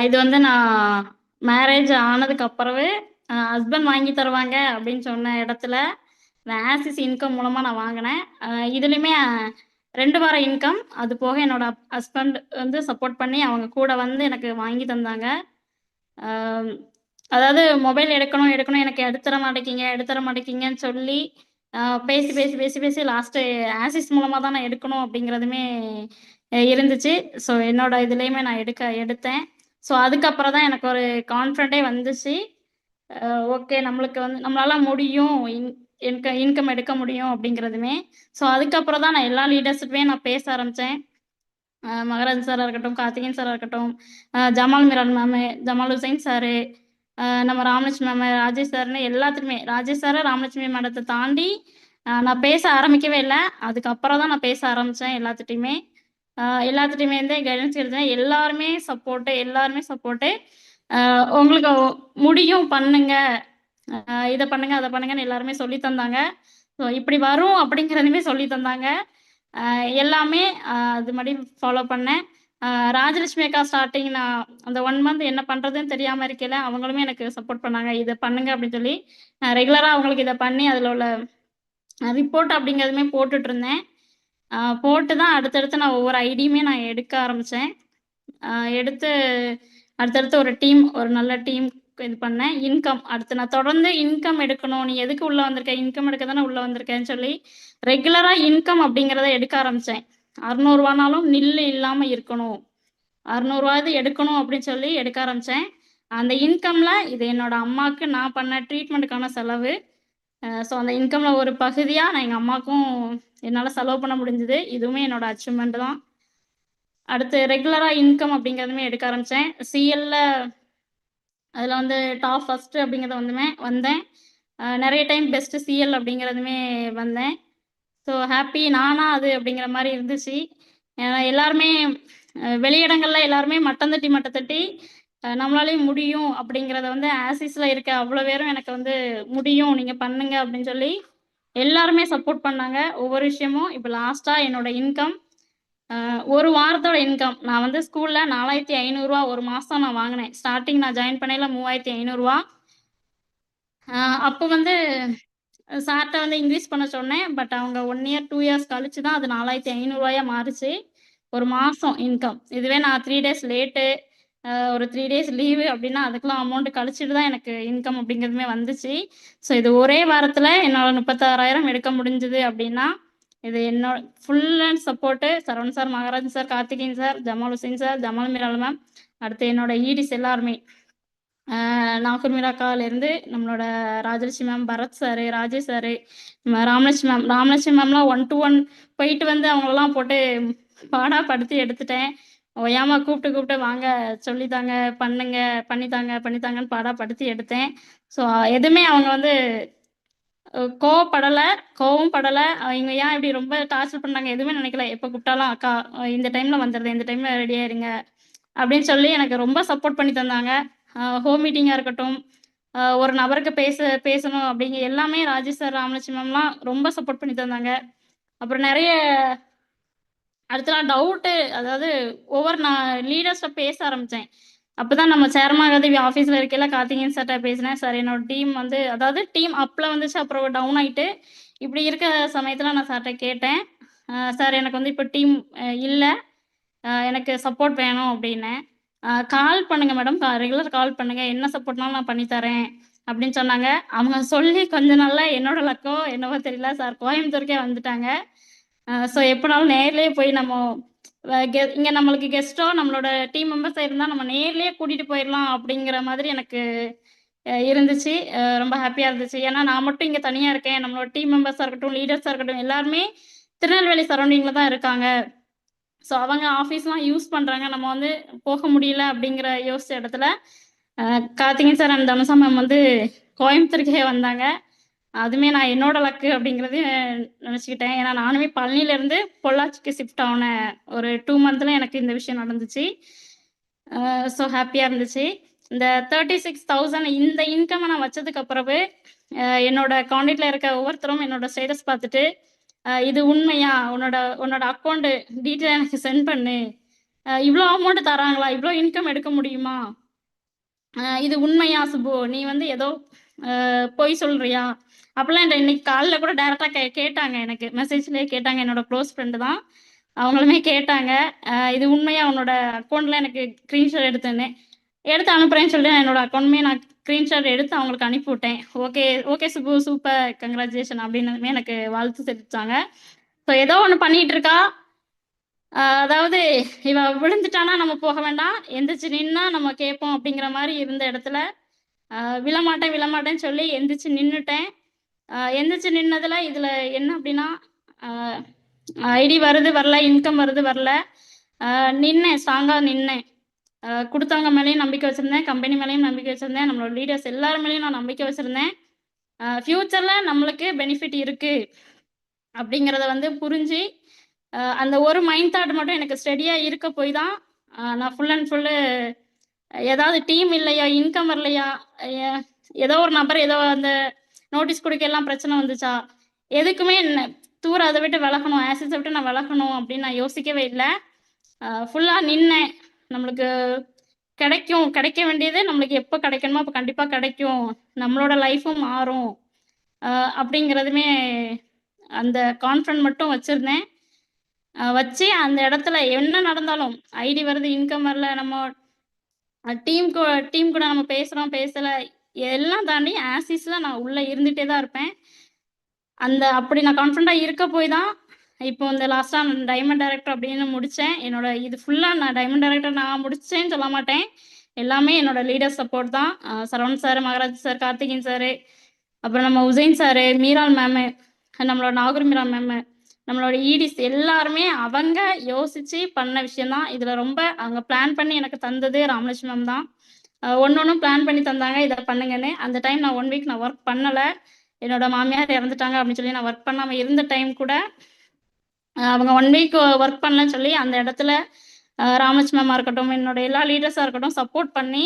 இது வந்து நான் மேரேஜ் ஆனதுக்கு அப்புறவே ஹஸ்பண்ட் வாங்கி தருவாங்க அப்படின்னு சொன்ன இடத்துல நான் ஆசிஸ் இன்கம் மூலமா நான் வாங்கினேன். இதுலயுமே 2 வார இன்கம், அது போக என்னோட ஹஸ்பண்ட் வந்து சப்போர்ட் பண்ணி அவங்க கூட வந்து எனக்கு வாங்கி தந்தாங்க. அதாவது மொபைல் எடுக்கணும் எடுக்கணும் எனக்கு எடுத்துற மாட்டேங்கிங்கன்னு சொல்லி பேசி பேசி பேசி பேசி லாஸ்ட்டு ஆசிஸ் மூலமா தான் நான் எடுக்கணும் அப்படிங்கிறதுமே இருந்துச்சு. ஸோ என்னோட இதுலேயுமே நான் எடுத்தேன். ஸோ அதுக்கப்புறம் தான் எனக்கு ஒரு கான்ஃபிடென்ட்டே வந்துச்சு. ஓகே, நம்மளுக்கு வந்து நம்மளால முடியும், இன்கம் எடுக்க முடியும் அப்படிங்கிறதுமே. ஸோ அதுக்கப்புறம் தான் நான் எல்லா லீடர்ஸுக்குமே நான் பேச ஆரம்பித்தேன். மகராஜ் சாராக இருக்கட்டும், கார்த்திகேயன் சாராக இருக்கட்டும், ஜமால் மிரான் மேமு, ஜமால் ஹுசைன் சாரு, நம்ம ராமலட்சுமி மேமு, ராஜேஷ் சார்னு எல்லாத்துக்குமே, ராஜேஷ் சாரை ராமலட்சுமி மேடத்தை தாண்டி நான் பேச ஆரம்பிக்கவே இல்லை. அதுக்கப்புறம் தான் நான் பேச ஆரம்பித்தேன் எல்லாத்துட்டையுமே. எல்லாத்துட்டையுமே வந்து கைடன்ஸ் எடுத்தேன். எல்லாருமே சப்போர்ட்டு. உங்களுக்கு முடியும், பண்ணுங்க, இதை பண்ணுங்க அதை பண்ணுங்கன்னு எல்லாருமே சொல்லி தந்தாங்க. ஸோ இப்படி வரும் அப்படிங்கிறதுமே சொல்லி தந்தாங்க. எல்லாமே அது மாதிரி ஃபாலோ பண்ணேன். ராஜலட்சுமி அக்கா ஸ்டார்டிங் நான் அந்த 1 மந்த் என்ன பண்ணுறதுன்னு தெரியாமல் இருக்கல, அவங்களுமே எனக்கு சப்போர்ட் பண்ணாங்க. இதை பண்ணுங்க அப்படின்னு சொல்லி ரெகுலராக அவங்களுக்கு இதை பண்ணி அதில் உள்ள ரிப்போர்ட் அப்படிங்கிறதுமே போட்டுட்டு இருந்தேன். போட்டு தான் அடுத்தடுத்து நான் ஒவ்வொரு ஐடியுமே நான் எடுக்க ஆரம்பித்தேன். எடுத்து அடுத்தடுத்து ஒரு நல்ல டீம் இது பண்ணேன். அடுத்து நான் தொடர்ந்து இன்கம் எடுக்கணும், நீ எதுக்கு உள்ளே வந்திருக்க, இன்கம் எடுக்க தானே உள்ளே வந்திருக்கேன்னு சொல்லி ரெகுலராக இன்கம் அப்படிங்கிறத எடுக்க ஆரம்பித்தேன். 600 ரூபானாலும் நில்லு இல்லாமல் இருக்கணும், 600 ரூபாவது எடுக்கணும் அப்படின்னு சொல்லி எடுக்க ஆரம்பித்தேன். அந்த இன்கமில் இது என்னோட அம்மாவுக்கு நான் பண்ண ட்ரீட்மெண்ட்டுக்கான செலவு. ஸோ அந்த இன்கமில் ஒரு பகுதியாக நான் எங்கள் அம்மாவுக்கும் என்னால் செலவு பண்ண முடிஞ்சுது. இதுவுமே என்னோட அச்சீவ்மெண்ட் தான். அடுத்து ரெகுலராக இன்கம் அப்படிங்கிறதுமே எடுக்க ஆரம்பித்தேன். சிஎல்ல அதில் வந்து டாப் ஃபஸ்ட்டு அப்படிங்கிறத வந்தேன். நிறைய டைம் பெஸ்ட்டு சிஎல் அப்படிங்கிறதுமே வந்தேன். ஸோ ஹாப்பி நானா அது அப்படிங்கிற மாதிரி இருந்துச்சு. ஏன்னா எல்லாருமே வெளியிடங்களில் எல்லாருமே மட்டம் தட்டி நம்மளாலேயும் முடியும் அப்படிங்கிறத வந்து ஆசிஸில் இருக்க அவ்வளோ பேரும் எனக்கு வந்து முடியும், நீங்கள் பண்ணுங்க அப்படின்னு சொல்லி எல்லாருமே சப்போர்ட் பண்ணாங்க ஒவ்வொரு விஷயமும். இப்போ லாஸ்ட்டாக என்னோட இன்கம், ஒரு வாரத்தோட இன்கம் நான் வந்து ஸ்கூலில் 4500 ஒரு மாதம் நான் வாங்கினேன். ஸ்டார்டிங் நான் ஜாயின் பண்ணையில 3500. அப்போ வந்து சார்கிட்ட வந்து இன்க்ரீஸ் பண்ண சொன்னேன். பட் அவங்க 1 இயர் 2 இயர்ஸ் கழிச்சு தான் அது 4500 மாறுச்சு ஒரு மாதம் இன்கம். இதுவே நான் 3 டேஸ் லேட்டு, ஒரு 3 டேஸ் லீவு அப்படின்னா அதுக்கெலாம் அமௌண்ட் கழிச்சிட்டு தான் எனக்கு இன்கம் அப்படிங்கிறதுமே வந்துச்சு. ஸோ இது ஒரே வாரத்தில் என்னால் 36,000 எடுக்க முடிஞ்சுது அப்படின்னா இது என்னோட full and support Saravanan sir, Maharajan sir, Karthikeyan sir, Jamal Hussain sir, Jamal Miral ma'am, அடுத்து என்னோட ஈடிஸ் எல்லாருமே. நாகூர் மீராக்காலேருந்து நம்மளோட Rajalakshmi ma'am, Bharath sir, Rajesh sir, Ramalakshmi மேம்லாம் 1 to 1 போயிட்டு வந்து அவங்களெல்லாம் போட்டு பாடா படுத்தி எடுத்துட்டேன். ஓயாம கூப்பிட்டு வாங்க சொல்லித்தாங்க, பண்ணுங்க, பண்ணித்தாங்கன்னு பாடா படுத்தி எடுத்தேன். ஸோ எதுவுமே அவங்க வந்து கோவம் படல. இவங்க ஏன் இப்படி ரொம்ப டார்ச்சர் பண்ணாங்க எதுவுமே நினைக்கல. எப்போ கூப்பிட்டாலும் அக்கா இந்த டைம்ல வந்துடுறேன், இந்த டைம்ல ரெடியா இருங்க அப்படின்னு சொல்லி எனக்கு ரொம்ப சப்போர்ட் பண்ணி தந்தாங்க. ஹோம் மீட்டிங்கா இருக்கட்டும், ஒரு நபருக்கு பேசணும் அப்படிங்க எல்லாமே ராஜேஷ் சார், ராமலட்சுமி மேம்லாம் ரொம்ப சப்போர்ட் பண்ணி தந்தாங்க. அப்புறம் நிறைய அடுத்தலாம் டவுட்டு, அதாவது ஒவ்வொரு நான் லீடர்ஸ்ட்ட பேச ஆரம்பித்தேன். அப்பதான் நம்ம சேர்மாகதேவி ஆஃபீஸில் இருக்கையில கார்த்திகேயன் சார்கிட்ட பேசினேன். சார் என்னோட டீம் வந்து அதாவது டீம் அப்பில் வந்துச்சு, அப்புறம் டவுன் ஆகிட்டு இப்படி இருக்க சமயத்தில் நான் சார்கிட்ட கேட்டேன். சார் எனக்கு வந்து இப்போ டீம் இல்லை, எனக்கு சப்போர்ட் வேணும் அப்படின்னேன். கால் பண்ணுங்க மேடம், ரெகுலர் கால் பண்ணுங்க, என்ன சப்போர்ட்னாலும் நான் பண்ணித்தரேன் அப்படின்னு சொன்னாங்க. அவங்க சொல்லி கொஞ்ச நாள்ல என்னோட லக்கோ என்னவோ தெரியல, சார் கோயம்புத்தூருக்கே வந்துட்டாங்க. ஸோ எப்போனாலும் நேர்லேயே போய் நம்ம இங்கே நம்மளுக்கு கெஸ்ட்டோ நம்மளோட டீம் மெம்பர்ஸாக இருந்தால் நம்ம நேர்லேயே கூட்டிகிட்டு போயிடலாம் அப்படிங்கிற மாதிரி எனக்கு இருந்துச்சு. ரொம்ப ஹாப்பியாக இருந்துச்சு. ஏன்னா நான் மட்டும் இங்கே தனியாக இருக்கேன், நம்மளோட டீம் மெம்பர்ஸாக இருக்கட்டும், லீடர்ஸாக இருக்கட்டும், எல்லாருமே திருநெல்வேலி சரௌண்டிங்கில் தான் இருக்காங்க. ஸோ அவங்க ஆஃபீஸ்லாம் யூஸ் பண்ணுறாங்க, நம்ம வந்து போக முடியல அப்படிங்கிற யோசிச்ச இடத்துல Karthikeyan sir and Dhanusha ma'am வந்து கோயம்புத்தூருக்கே வந்தாங்க. அதுவுமே நான் என்னோட லக்கு அப்படிங்கிறது நினச்சிக்கிட்டேன். ஏன்னா நானுமே பழனியிலேருந்து பொள்ளாச்சிக்கு ஷிஃப்ட் ஆன ஒரு 2 மந்த்தில் எனக்கு இந்த விஷயம் நடந்துச்சு. ஸோ ஹாப்பியாக இருந்துச்சு. இந்த 36,000 இந்த இன்கம்மை நான் வச்சதுக்கு பிறகு என்னோட காண்டாக்டில் இருக்க ஒவ்வொருத்தரும் என்னோட ஸ்டேட்டஸ் பார்த்துட்டு இது உண்மையா, உன்னோட அக்கௌண்ட் டீட்டெயில் எனக்கு சென்ட் பண்ணு, இவ்வளோ அமௌண்ட் தராங்களா, இவ்வளோ இன்கம் எடுக்க முடியுமா, இது உண்மையா சுப்பு, நீ வந்து ஏதோ பொய் சொல்றியா அப்படிலாம் இன்னைக்கு காலைல கூட டைரெக்டாக கேட்டாங்க, எனக்கு மெசேஜ்லேயே கேட்டாங்க. என்னோட க்ளோஸ் ஃப்ரெண்டு தான், அவங்களுமே கேட்டாங்க இது உண்மையா, உன்னோட அக்கௌண்ட்டில் எனக்கு ஸ்க்ரீன்ஷாட் எடுத்து அனுப்புகிறேன்னு சொல்லிட்டு என்னோட அக்கௌண்ட்டுமே நான் ஸ்க்ரீன்ஷாட் எடுத்து அவங்களுக்கு அனுப்பிவிட்டேன். ஓகே சுப்பு, சூப்பர், கங்க்ராச்சுலேஷன் அப்படின்னதுமே எனக்கு வாழ்த்து தெரிவித்தாங்க. ஸோ ஏதோ ஒன்று பண்ணிகிட்டு இருக்கா, அதாவது இவ விழுந்துட்டானா நம்ம போக வேண்டாம், எந்திரிச்சு நின்னா நம்ம கேட்போம் அப்படிங்கிற மாதிரி இருந்த இடத்துல விழமாட்டேன்னு சொல்லி எந்திரிச்சு நின்றுட்டேன். எந்திரிச்சு நின்னதுல இதுல என்ன அப்படின்னா, ஐடி வருது வரல, இன்கம் வருது வரல, நின்னேன், ஸ்ட்ராங்கா நின்னேன். கொடுத்தவங்க மேலேயும் நம்பிக்கை வச்சிருந்தேன், கம்பெனி மேலேயும் நம்பிக்கை வச்சிருந்தேன், நம்மளோட லீடர்ஸ் எல்லாரும் மேலேயும் நான் நம்பிக்கை வச்சிருந்தேன். ஃபியூச்சர்ல நம்மளுக்கு பெனிஃபிட் இருக்கு அப்படிங்கிறத வந்து புரிஞ்சு அந்த ஒரு மைண்ட் தாட் மட்டும் எனக்கு ஸ்டடியா இருக்க போய் தான் நான் ஃபுல் அண்ட் ஃபுல்லு ஏதாவது டீம் இல்லையா, இன்கம் வரலையா, ஏதோ ஒரு நபர் ஏதோ அந்த நோட்டீஸ் கொடுக்க எல்லாம் பிரச்சனை வந்துச்சா, எதுக்குமே தூர அதை விட்டு விலகணும், ஆசிஸை விட்டு நான் விலகணும் அப்படின்னு நான் யோசிக்கவே இல்லை. ஃபுல்லாக நின்னேன். நம்மளுக்கு கிடைக்க வேண்டியது நம்மளுக்கு எப்போ கிடைக்கணுமோ அப்போ கண்டிப்பாக கிடைக்கும், நம்மளோட லைஃப்பும் மாறும் அப்படிங்கிறதுமே அந்த கான்ஃபிடன்ட் மட்டும் வச்சுருந்தேன். வச்சு அந்த இடத்துல என்ன நடந்தாலும், ஐடி வருது, இன்கம் வரல, நம்ம டீம் கூட நம்ம பேசுகிறோம் பேசலை, எல்லாம் தாண்டி ஆசிஸில் நான் உள்ளே இருந்துகிட்டே தான் இருப்பேன். அப்படி நான் கான்ஃபிடண்ட்டாக இருக்க போய் தான் இப்போ இந்த லாஸ்ட்டாக நான் டைமண்ட் டைரக்டர் அப்படின்னு முடித்தேன். என்னோட இது ஃபுல்லாக நான் டைமண்ட் டைரக்டர் நான் முடிச்சேன்னு சொல்ல மாட்டேன், எல்லாமே என்னோட லீடர் சப்போர்ட் தான். Saravanan sir, Maharaj sir, Karthikeyan sir, அப்புறம் நம்ம உசைன் சார், மீரால் மேமு, நம்மளோட நாகூர் மீரா மேமு, நம்மளோட ஈடிஸ் எல்லாருமே அவங்க யோசிச்சு பண்ண விஷயம்தான். இதில் ரொம்ப அவங்க பிளான் பண்ணி எனக்கு தந்தது ராமலட்சுமி மேம் தான். ஒன்று பிளான் பண்ணி தந்தாங்க, இதை பண்ணுங்கன்னு. அந்த டைம் நான் 1 வீக் நான் ஒர்க் பண்ணலை, என்னோட மாமியார் இறந்துட்டாங்க அப்படின்னு சொல்லி நான் ஒர்க் பண்ணாமல் இருந்த டைம் கூட அவங்க 1 வீக் ஒர்க் பண்ணலன்னு சொல்லி அந்த இடத்துல ராமலட்சுமி மேமாக இருக்கட்டும், என்னோட எல்லா லீடர்ஸாக இருக்கட்டும் சப்போர்ட் பண்ணி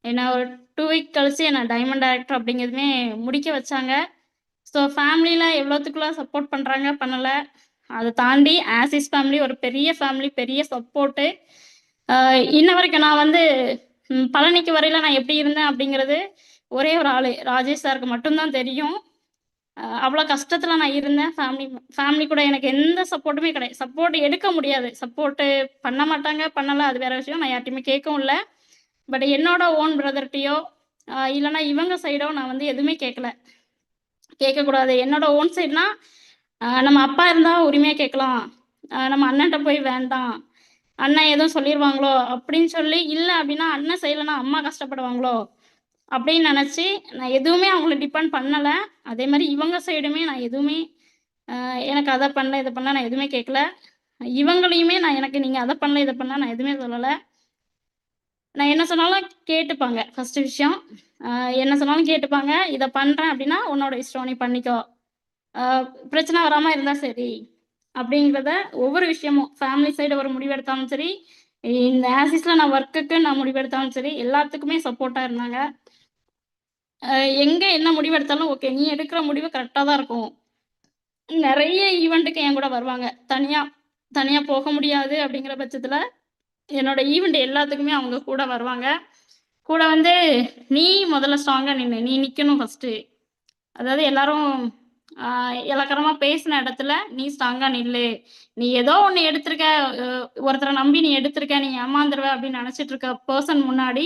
என்னை ஒரு 2 வீக் கழிச்சு என்னை டைமண்ட் டைரக்டர் அப்படிங்கிறதுமே முடிக்க வச்சாங்க. ஸோ ஃபேமிலியில் எவ்வளோத்துக்குள்ள சப்போர்ட் பண்ணுறாங்க பண்ணலை, அதை தாண்டி ஆசிஸ் ஃபேமிலி ஒரு பெரிய ஃபேமிலி, பெரிய சப்போர்ட்டு. இன்ன வரைக்கும் நான் வந்து பழனிக்கு வரையில நான் எப்படி இருந்தேன் அப்படிங்கிறது ஒரே ஒரு ஆள் ராஜேஷ் சாருக்கு மட்டும்தான் தெரியும். அவ்வளோ கஷ்டத்தில் நான் இருந்தேன். ஃபேமிலி கூட எனக்கு எந்த சப்போர்ட்டுமே கிடையாது, சப்போர்ட் எடுக்க முடியாது, சப்போர்ட்டு பண்ண மாட்டாங்க, பண்ணலை, அது வேற விஷயம், நான் யார்ட்டையுமே கேட்கவும் இல்லை. பட் என்னோட ஓன் பிரதர்கிட்டையோ இல்லைன்னா இவங்க சைடோ நான் வந்து எதுவுமே கேட்கக்கூடாது. என்னோட ஓன் சைட்னா நம்ம அப்பா இருந்தால் உரிமையாக கேட்கலாம், நம்ம அண்ணன்ட்ட போய் வேண்டாம், அண்ணன் எதுவும் சொல்லிடுவாங்களோ அப்படின்னு சொல்லி, இல்லை அப்படின்னா அண்ணன் செய்யலைன்னா அம்மா கஷ்டப்படுவாங்களோ அப்படின்னு நினச்சி நான் எதுவுமே அவங்கள டிபெண்ட் பண்ணலை. அதே மாதிரி இவங்க சைடுமே நான் எதுவுமே எனக்கு அதை பண்ணல இதை பண்ணல நான் எதுவுமே கேட்கல. இவங்களையுமே நான் எனக்கு நீங்கள் அதை பண்ணல இதை பண்ணல நான் எதுவுமே சொல்லலை. நான் என்ன சொன்னாலும் கேட்டுப்பாங்க. ஃபஸ்ட்டு விஷயம் என்ன சொன்னாலும் கேட்டுப்பாங்க. இதை பண்ணுறேன் அப்படின்னா உன்னோட இஷ்டம் நீ பண்ணிக்கோ, பிரச்சனை வராமல் இருந்தால் சரி அப்படிங்கிறத ஒவ்வொரு விஷயமும் ஃபேமிலி சைடு ஒரு முடிவெடுத்தாலும் சரி, இந்த ஆசிஸில் நான் ஒர்க்குக்கு நான் முடிவெடுத்தாலும் சரி, எல்லாத்துக்குமே சப்போர்ட்டாக இருந்தாங்க. எங்கே என்ன முடிவெடுத்தாலும் ஓகே நீ எடுக்கிற முடிவு கரெக்டாக தான் இருக்கும். நிறைய ஈவெண்ட்டுக்கு என் கூட வருவாங்க. தனியாக போக முடியாது அப்படிங்கிற பட்சத்தில் என்னோட ஈவெண்ட் எல்லாத்துக்குமே அவங்க கூட வருவாங்க. கூட வந்து நீ முதல்ல ஸ்ட்ராங்காக நின்று நீ நிற்கணும் ஃபஸ்ட்டு. அதாவது எல்லாரும் இலக்கணமாக பேசின இடத்துல நீ ஸ்ட்ராங்காக நில்லு. நீ ஏதோ ஒன்று எடுத்திருக்க, ஒருத்தரை நம்பி நீ எடுத்திருக்க, நீ ஏமாந்துருவ அப்படின்னு நினச்சிட்டு இருக்க பர்சன் முன்னாடி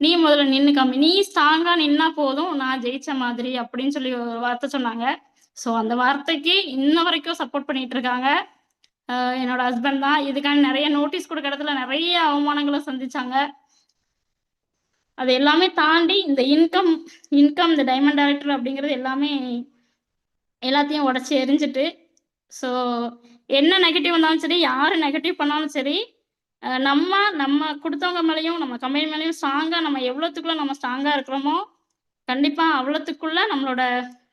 நீ முதல்ல நின்று காமி. நீ ஸ்ட்ராங்காக நின்னா போதும் நான் ஜெயிச்ச மாதிரி அப்படின்னு சொல்லி ஒரு வார்த்தை சொன்னாங்க. ஸோ அந்த வார்த்தைக்கு இன்ன வரைக்கும் சப்போர்ட் பண்ணிட்டு இருக்காங்க. என்னோட ஹஸ்பண்ட் தான். இதுக்கான நிறைய நோட்டீஸ் கொடுக்குற இடத்துல நிறைய அவமானங்களை சந்திச்சாங்க. அது எல்லாமே தாண்டி இந்த இன்கம் இந்த டைமண்ட் டைரக்டர் அப்படிங்கிறது எல்லாத்தையும் உடச்சி எரிஞ்சிட்டு, ஸோ என்ன நெகட்டிவ் வந்தாலும் சரி, யார் நெகட்டிவ் பண்ணாலும் சரி, நம்ம கொடுத்தவங்க மேலேயும் நம்ம கம்பெனி மேலேயும் ஸ்ட்ராங்காக நம்ம எவ்வளோத்துக்குள்ள நம்ம ஸ்ட்ராங்காக இருக்கிறோமோ கண்டிப்பாக அவ்வளோத்துக்குள்ள நம்மளோட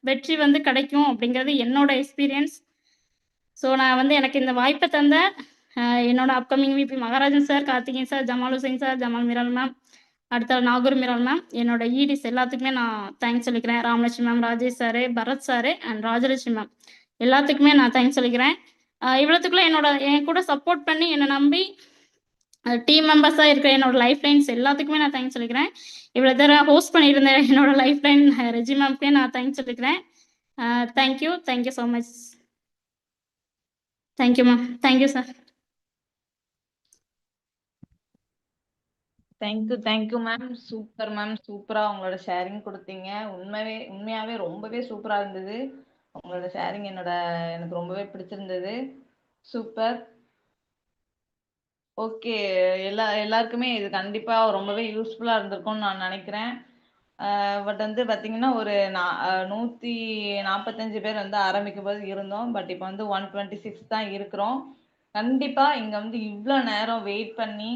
வெற்றி வந்து கிடைக்கும் அப்படிங்கிறது என்னோட எக்ஸ்பீரியன்ஸ். ஸோ நான் வந்து எனக்கு இந்த வாய்ப்பை தந்த என்னோட upcoming VP Maharajan sir, Karthikeyan sir, Jamal Hussain sir, Jamal Miral ma'am, அடுத்த நாகூர் மிரால் மேம், என்னோட ஈடிஸ் எல்லாத்துக்குமே நான் தேங்க்ஸ் சொல்லிக்கிறேன். Ramalakshmi ma'am, Rajesh sir, Bharath sir and Rajalakshmi ma'am எல்லாத்துக்குமே நான் தேங்க்ஸ் சொல்லிக்கிறேன். இவ்வளோத்துக்குள்ள என் கூட சப்போர்ட் பண்ணி என்னை நம்பி டீம் மெம்பர்ஸாக இருக்கிற என்னோட லைஃப் லைன்ஸ் எல்லாத்துக்குமே நான் தேங்க்ஸ் சொல்லிக்கிறேன். இவ்வளோ தடவை ஹோஸ்ட் பண்ணியிருந்தேன் என்னோட லைஃப் லைன் ரெஜி மேம்க்கே நான் தேங்க்ஸ் சொல்லிக்கிறேன். Thank you so much. Thank you ma'am. Thank you sir. Thank you ma'am. Super ma'am. சூப்பரா உங்களோட ஷேரிங் கொடுத்தீங்க. உண்மையாவே ரொம்பவே சூப்பரா இருந்தது உங்களோட ஷேரிங். எனக்கு ரொம்பவே பிடிச்சிருந்தது. சூப்பர். ஓகே, எல்லாருக்குமே இது கண்டிப்பா ரொம்பவே யூஸ்ஃபுல்லா இருந்திருக்கும்னு நான் நினைக்கிறேன். பட் வந்து பார்த்தீங்கன்னா ஒரு 145 பேர் வந்து ஆரம்பிக்கும் போது இருந்தோம். பட் இப்போ வந்து 126 தான் இருக்கிறோம். கண்டிப்பா இங்க வந்து இவ்வளோ நேரம் வெயிட் பண்ணி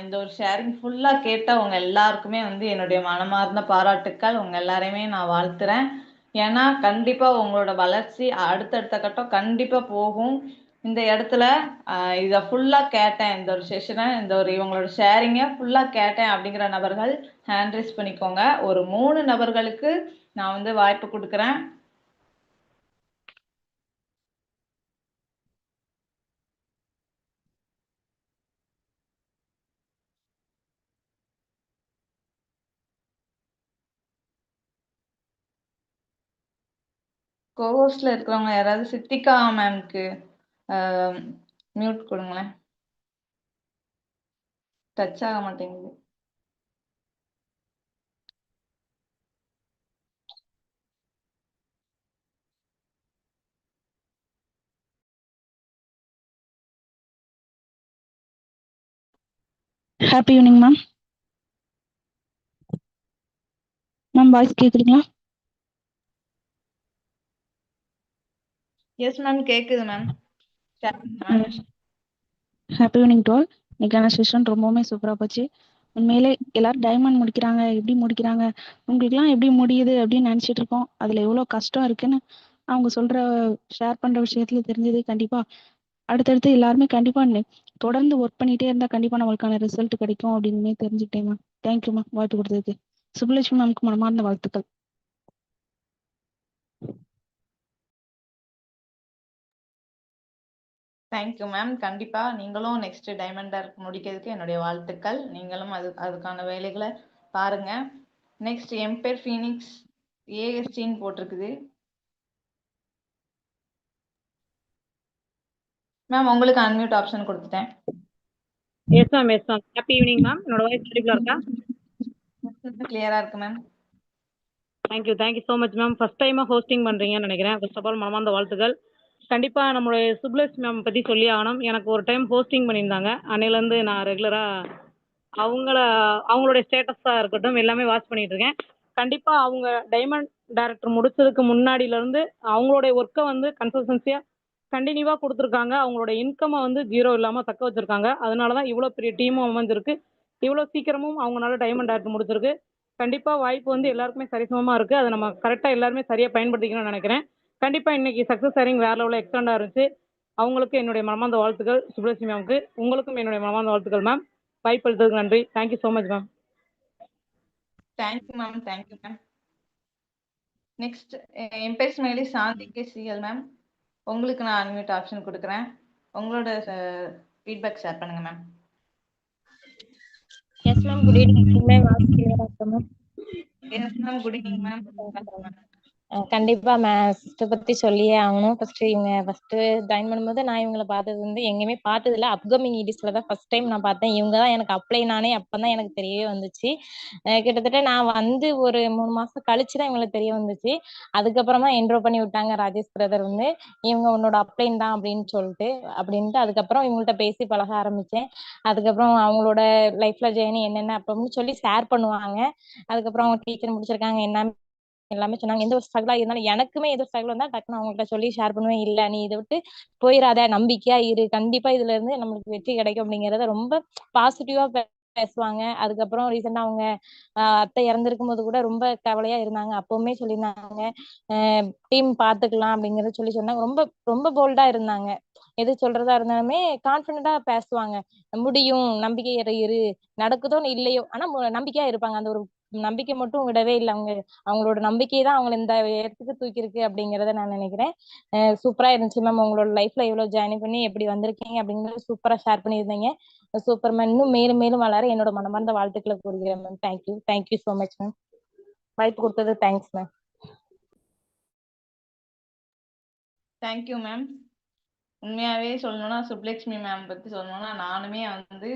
இந்த ஒரு ஷேரிங் ஃபுல்லாக கேட்டவங்க எல்லாருக்குமே வந்து என்னுடைய மனமார்ந்த பாராட்டுக்கள். உங்க எல்லாரையுமே நான் வாழ்த்துறேன். ஏன்னா கண்டிப்பா உங்களோட வளர்ச்சி அடுத்தடுத்த கட்டம் கண்டிப்பா போகும். இந்த இடத்துல இதை ஃபுல்லாக கேட்டேன், இந்த ஒரு செஷனை, இவங்களோட ஷேரிங்கை ஃபுல்லாக கேட்டேன் அப்படிங்கிற நபர்கள் ஹேண்ட் ரைஸ் பண்ணிக்கோங்க. ஒரு 3 நபர்களுக்கு நான் வந்து வாய்ப்பு கொடுக்குறேன். கோஹோஸ்ட்ல இருக்கிறவங்க யாராவது சித்திகா மேம்க்கு மியூட் கொடுங்களேன். டச் ஆக மாட்டேங்குது. Happy evening ma'am. Ma'am voice கேக்குதுங்களா? எஸ் மேம், கேக்குது ma'am. Happy evening to all. இன்னைக்கான செஷன் ரொம்பவுமே சூப்பராக போச்சு. உண்மையிலே எல்லாரும் டைமண்ட் முடிக்கிறாங்க, எப்படி முடிக்கிறாங்க, உங்களுக்குலாம் எப்படி முடியுது அப்படின்னு நினச்சிட்டு இருக்கோம். அதில் எவ்வளோ கஷ்டம் இருக்குன்னு அவங்க ஷேர் பண்ணுற விஷயத்துல தெரிஞ்சது. கண்டிப்பாக அடுத்தடுத்து எல்லாருமே கண்டிப்பாக தொடர்ந்து ஒர்க் பண்ணிகிட்டே இருந்தால் கண்டிப்பாக நம்மளுக்கான ரிசல்ட் கிடைக்கும் அப்படின்னு தெரிஞ்சுக்கிட்டேன் மேம். தேங்க்யூ மேம் வாய்ப்பு கொடுத்ததுக்கு. சுப்புலட்சுமி மேம்க்கு மனமார்ந்த வாழ்த்துக்கள். Thank you ma'am. கண்டிப்பா நீங்களும் நெக்ஸ்ட் டைமண்டர் முடிக்கிறதுக்கு என்னுடைய வாழ்த்துக்கள். நீங்களும் அதுக்கான வேலைகளை பாருங்க. நெக்ஸ்ட் எம்பேர் ஃபீனிக்ஸ் ஏஎஸ்டின்னு போட்டிருக்குது மேம். உங்களுக்கு அன்மியூட் ஆப்ஷன் கொடுத்துட்டேன். Yes ma'am. Happy evening ma'am. என்னோட வாய்ஸ் கிளியரா இருக்கா? கிளியரா இருக்கு ma'am. Thank you so much ma'am. First டைமாக ஹோஸ்டிங் பண்ணுறீங்கன்னு நினைக்கிறேன். ஃபர்ஸ்ட் ஆஃப் ஆல் மனமார்ந்த வாழ்த்துக்கள். கண்டிப்பாக நம்மளுடைய சுப்லட்சுமி மேம் பற்றி சொல்லி ஆகணும். எனக்கு ஒரு டைம் ஹோஸ்டிங் பண்ணியிருந்தாங்க. அன்னையிலேருந்து நான் ரெகுலராக அவங்கள அவங்களுடைய ஸ்டேட்டஸா இருக்கட்டும் எல்லாமே வாட்ச் பண்ணிட்டு இருக்கேன். கண்டிப்பா அவங்க டைமண்ட் டைரக்டர் முடிச்சதுக்கு முன்னாடில இருந்து அவங்களுடைய ஒர்க்கை வந்து கன்சிஸ்டன்சியா கண்டினியூவா கொடுத்துருக்காங்க. அவங்களோட இன்கம்மை வந்து ஜீரோ இல்லாம தக்க வச்சிருக்காங்க. அதனாலதான் இவ்வளவு பெரிய டீமும் அமைஞ்சிருக்கு. இவ்வளவு சீக்கிரமும் அவங்களால டைமண்ட் டைரக்டர் முடிச்சிருக்கு. கண்டிப்பா வாய்ப்பு வந்து எல்லாருக்குமே சரிசமமா இருக்கு. அதை நம்ம கரெக்டா எல்லாருமே சரியா பயன்படுத்திக்கணும்னு நினைக்கிறேன். கண்டிப்பா இன்னைக்கு சக்சஸ் ஷேரிங் வேற லெவலில் எக்ஸ்டெண்டா இருந்துச்சு. அவங்களுக்கு என்னுடைய மனமார்ந்த வாழ்த்துக்கள். சுப்லட்சுமி மேம்க்கு உங்களுக்கும் என்னுடைய மனமார்ந்த வாழ்த்துக்கள் மேம். வாய்ப்பு அளித்ததுக்கு நன்றி. Thank you so much ma'am. Thank you ma'am. Thank you ma'am. Next என் பேர் Smiley Shanthi K CL ma'am. உங்களுக்கு நான் அன்மியூட் ஆப்ஷன் கொடுக்குறேன். உங்களோட ஃபீட்பேக் ஷேர் பண்ணுங்க ma'am. Yes ma'am, good evening ma'am. Voice கிளியரா இருக்கா ma'am? Yes ma'am, good evening ma'am. கண்டிப்பா சிஸ்டர் பத்தி சொல்லியே ஆகணும். இவங்க ஜாயின் பண்ணும்போது நான் இவங்களை பார்த்தது வந்து எங்கேயுமே பார்த்ததில்ல. அப்கமிங் இடிஸ்ல தான் ஃபர்ஸ்ட் டைம் நான் பார்த்தேன். இவங்க தான் எனக்கு அப்ளை நானே அப்பதான் எனக்கு தெரியவே வந்துச்சு. கிட்டத்தட்ட நான் வந்து ஒரு 3 மாசம் கழிச்சு தான் இவங்களுக்கு தெரிய வந்துச்சு. அதுக்கப்புறமா என்ட்ரோ பண்ணி விட்டாங்க ராஜேஷ் பிரதர் வந்து, இவங்க உன்னோட அப்ளைன் தான் அப்படின்ட்டு அதுக்கப்புறம் இவங்கள்ட்ட பேசி பழக ஆரம்பிச்சேன். அதுக்கப்புறம் அவங்களோட லைஃப்ல ஜேர்னி என்னென்ன அப்படின்னு சொல்லி ஷேர் பண்ணுவாங்க. அதுக்கப்புறம் அவங்க டீச்சர் முடிச்சிருக்காங்க என்ன எல்லாமே சொன்னாங்க. எந்த ஒரு ஸ்ட்ரகிளா இருந்தாலும் எனக்குமே ஏதோ ஸ்ட்ரகிள் வந்தா டக்குன்னு அவங்கள்ட்ட சொல்லி ஷேர் பண்ணுவேன். இல்ல நீ இதை விட்டு போயிடாத, நம்பிக்கையா இரு, கண்டிப்பா இதுல இருந்து நம்மளுக்கு வெற்றி கிடைக்கும் அப்படிங்கறத ரொம்ப பாசிட்டிவா பேசுவாங்க. அதுக்கப்புறம் ரீசெண்டா அவங்க அத்தை இறந்திருக்கும் போது கூட ரொம்ப கவலையா இருந்தாங்க. அப்பவுமே சொல்லியிருந்தாங்க டீம் பாத்துக்கலாம் அப்படிங்கறத சொன்னாங்க. ரொம்ப ரொம்ப போல்டா இருந்தாங்க. எது சொல்றதா இருந்தாலுமே கான்பிடண்டா பேசுவாங்க. முடியும், நம்பிக்கை இரு, நடக்குதோ இல்லையோ ஆனா நம்பிக்கையா இருப்பாங்க. அந்த ஒரு நம்பிக்கை மட்டும் விடவே இல்லை. அவங்களோட நம்பிக்கை தான் அவங்களை இந்த இடத்துக்கு தூக்கி இருக்கு அப்படிங்கறத நான் நினைக்கிறேன். சூப்பரா இருந்துச்சு மேம். உங்களோட லைஃப்ல எவ்வளவு ஜாயின் பண்ணி எப்படி வந்திருக்கீங்க அப்படிங்கறத சூப்பரா ஷேர் பண்ணியிருந்தீங்க. Super ma'am. இன்னும் மேலும் மேலும் வளர என்னோட மனமார்ந்த வாழ்த்துக்களை கூறுகிறேன் ma'am. Thank you. Thank you so much ma'am. வாய்ப்பு கொடுத்தது தேங்க்ஸ் மேம். Thank you ma'am. உண்மையாவே சொல்லணும்னா சுப்லட்சுமி மேம் பத்தி சொல்லணும்னா நானுமே வந்து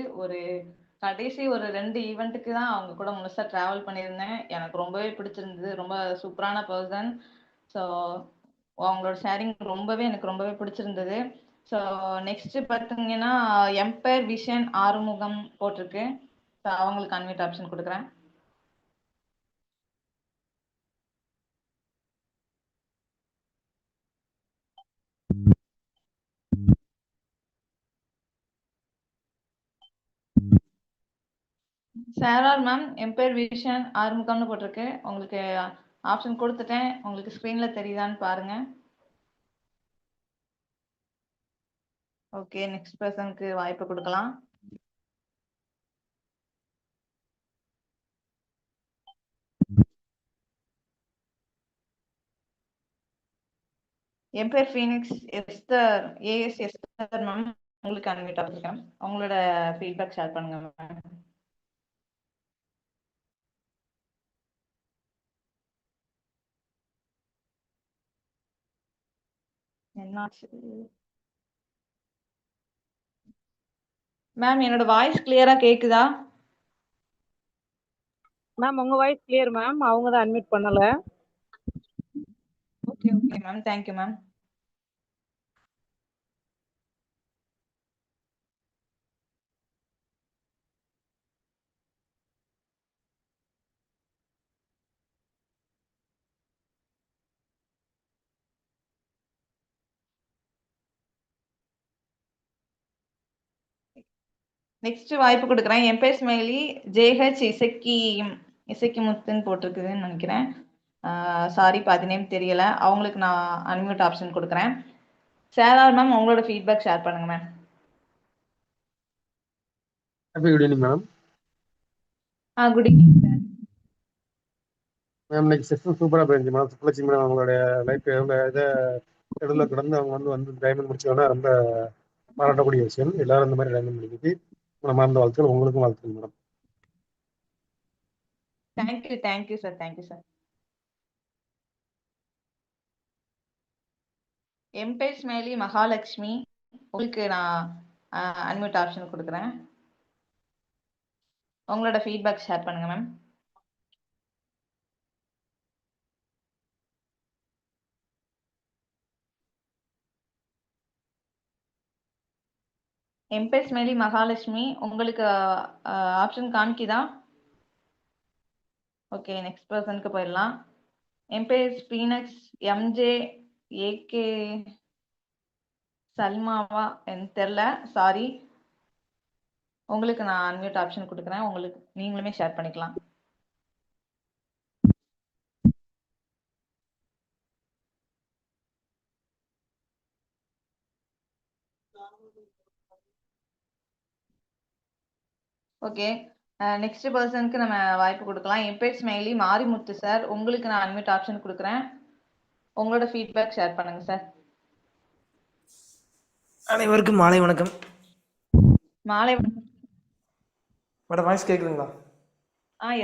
கடைசி ஒரு 2 ஈவெண்ட்டுக்கு தான் அவங்க கூட முழுசா டிராவல் பண்ணியிருந்தேன். எனக்கு ரொம்பவே பிடிச்சிருந்தது. ரொம்ப சூப்பரான பர்சன். ஸோ அவங்களோட ஷேரிங் எனக்கு ரொம்பவே பிடிச்சிருந்தது. ஸோ நெக்ஸ்ட் பார்த்தீங்கன்னா எம்பயர் விஷன் ஆறுமுகம் போட்டிருக்கு. ஸோ அவங்களுக்கு அன்மியூட் ஆப்ஷன் கொடுக்குறேன். சாரார் மேம், எம்பயர் விஷன் ஆறுமுகம்னு போட்டிருக்கு. உங்களுக்கு ஆப்ஷன் கொடுத்துட்டேன். உங்களுக்கு ஸ்க்ரீன்ல தெரியுதான்னு பாருங்க. ஓகே, நெக்ஸ்ட் பர்சனுக்கு வாய்ப்பு கொடுக்கலாம். என் பேர் Phoenix Esther, as Esther ma'am. உங்களுக்கு அன்மியூட் ஆகிருக்கேன். உங்களோட ஃபீட்பேக் ஷேர் பண்ணுங்க மேம். என்னாச்சு மேம்? என்னோட வாய்ஸ் கிளியரா கேக்குதா மேம் உங்க வாய்ஸ் கிளியர் மேம். அவங்க தான் அட்மிட் பண்ணல. Okay okay ma'am. Thank you ma'am. Next வாய்ப்பு கொடுக்குறேன். என் பேர் ஸ்மைலி, ஜேஹெச் இசக்கி முத்துன்னு போட்டிருக்குதுன்னு நினைக்கிறேன். சாரி, பாதி நேம் தெரியல. அவங்களுக்கு நான் அன்மியூட் ஆப்ஷன் கொடுக்குறேன். சாரார் மேம், உங்களோட ஃபீட்பேக் ஷேர் பண்ணுங்க ma'am. Happy good evening madam. Good evening sir. Ma'am இன்னைக்கு செஷன் சூப்பராக போயிருந்துச்சு மேடம். சுப்லட்சுமி மேடம் அவங்களுடைய லைஃப் இதை நடுவில் கிடந்து அவங்க வந்து டைமண்ட் முடிச்சோன்னா ரொம்ப பாராட்டக்கூடிய விஷயம். எல்லாரும் இந்த மாதிரி டைமண்ட் முடிக்கிட்டு மனமார்ந்த வாழ்த்துக்கள். உங்களுக்கும் வாழ்த்துக்கள் madam. Thank you sir. Thank you sir. என் பேர் ஸ்மைலி மகாலட்சுமி. உங்களுக்கு நான் அன்மியூட் ஆப்ஷன் கொடுக்குறேன். உங்களோட ஃபீட்பேக் ஷேர் பண்ணுங்க மேம். என் பேர் ஸ்மெலி மகாலட்சுமி. உங்களுக்கு ஆப்ஷன் காமிக்குதா? ஓகே, நெக்ஸ்ட் பர்சனுக்கு போயிடலாம். என் பேர் ஸ்பீனக்ஸ் எம்ஜே ஏகே சல்மாவா எனக்கு தெரில, சாரி. உங்களுக்கு நான் அன்மியூட் ஆப்ஷன் கொடுக்குறேன், உங்களுக்கு நீங்களுமே ஷேர் பண்ணிக்கலாம். ஓகே, நெக்ஸ்ட் பர்சனுக்கு நம்ம வாய்ப்பு கொடுக்கலாம். என் பேர் ஸ்மைலி மாரிமுத்து சார். உங்களுக்கு நான் அன்மியூட் ஆப்ஷன் கொடுக்குறேன், உங்களோட ஃபீட்பேக் ஷேர் பண்ணுங்க சார். அனைவருக்கும் மாலை வணக்கம். மாலை மேடம் வாய்ஸ் கேட்குதுங்களா?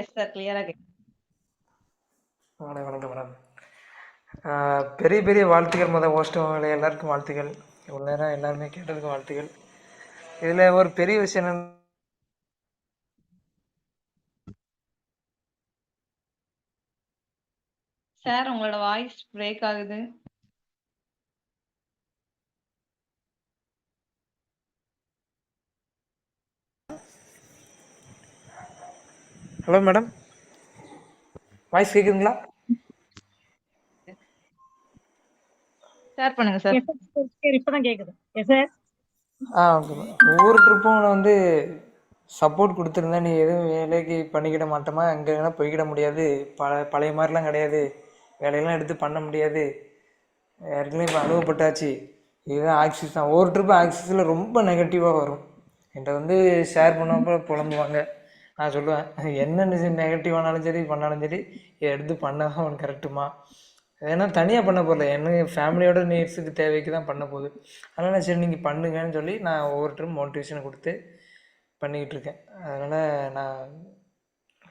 எஸ் சார், கிளியரா கேட்குது. மாலை வணக்கம் மேடம். பெரிய பெரிய வாழ்த்துக்கள் ஹோஸ்ட் எல்லாருக்கும் வாழ்த்துக்கள். இவ்வளோ நேரம் எல்லாருமே கேட்டதுக்கு வாழ்த்துக்கள். இதில் ஒரு பெரிய விஷயம் என்ன, சார் உங்களோட வாய்ஸ் பிரேக் ஆகுது. ஹலோ மேடம், வாய்ஸ் கேட்குதுங்களா? ஷேர் பண்ணுங்க சார். இப்பதான் கேக்குது. Yes sir. Okay ma'am. ஒவ்வொரு ட்ரிப்பும் வந்து சப்போர்ட் கொடுத்துருந்தேன். நீ எதுவும் வேலைக்கு பண்ணிக்கிட மாட்டோமா, எங்கன்னா போய்கிட முடியாது, பழைய மாதிரிலாம் கிடையாது, வேலையெல்லாம் எடுத்து பண்ண முடியாது, ஏற்கனவே இப்போ அனுபவப்பட்டாச்சு, இதுதான் ஆக்சிஸ் தான். ஒவ்வொரு ட்ரிப்பு ஆக்சிஸில் ரொம்ப நெகட்டிவாக வரும். என்கிட்ட வந்து ஷேர் பண்ணப்போ புலம்புவாங்க. நான் சொல்லுவேன், என்ன நெகட்டிவ் ஆனாலும் சரி பண்ணாலும் சரி எடுத்து பண்ணதான் அவனுக்கு கரெக்டுமா. ஏன்னா தனியாக பண்ண போகல, என்ன ஃபேமிலியோட நீட்ஸுக்கு தேவைக்கு தான் பண்ண போகுது. அதனால் சரி நீங்கள் பண்ணுங்கன்னு சொல்லி நான் ஒவ்வொரு ட்ரிப் மோட்டிவேஷனை கொடுத்து பண்ணிக்கிட்டு இருக்கேன். அதனால் நான்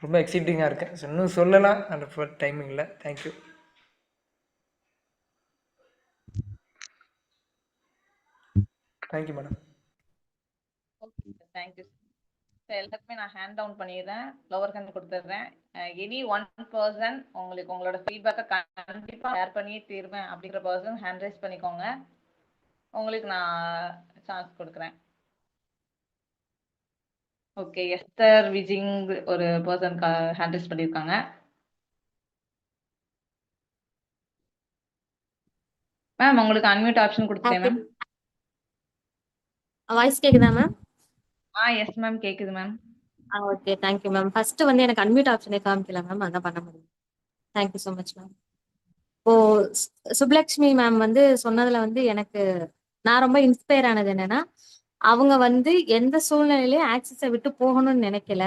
ரொம்ப எக்ஸைட்டிங்காக இருக்கேன். இன்னும் சொல்லலாம், அந்த டைமிங்கில். Thank you. Thank you madam. Okay sir, thank you sir. எல்லாருக்குமே நான் ஹேண்ட் டவுன் பண்ணிடுறேன், லோவர் ஹேண்ட் கொடுத்துட்றேன். எனி ஒன் பர்சன் உங்களுக்கு உங்களோட ஃபீட்பேக்கை கண்டிப்பாக ஷேர் பண்ணியே தீருவேன் அப்படிங்கிற பர்சன் ஹேண்ட் ரைஸ் பண்ணிக்கோங்க, உங்களுக்கு நான் சான்ஸ் கொடுக்குறேன். ஓகே, எஸ்தர் விஜிங் ஒரு பர்சன் ஹேண்ட் ரைஸ் பண்ணியிருக்காங்க. மேம் உங்களுக்கு அன்மியூட் ஆப்ஷன் கொடுத்துட்டேன் மேம். வாய்ஸ் கேக்குதா மேம்? எஸ் மேம், கேக்குது ma'am. Okay, thank you ma'am. First வந்து எனக்கு அன்மியூட் ஆப்ஷனே காமிக்கல மேம், அதான் பண்ண முடியும். Thank you so much ma'am. இப்போ சுப்லக்ஷ்மி மேம் வந்து சொன்னதுல வந்து எனக்கு நான் ரொம்ப இன்ஸ்பயர் ஆனது என்னன்னா, அவங்க வந்து எந்த சூழ்நிலையிலயும் ஆக்சிஸை விட்டு போகணும்னு நினைக்கல.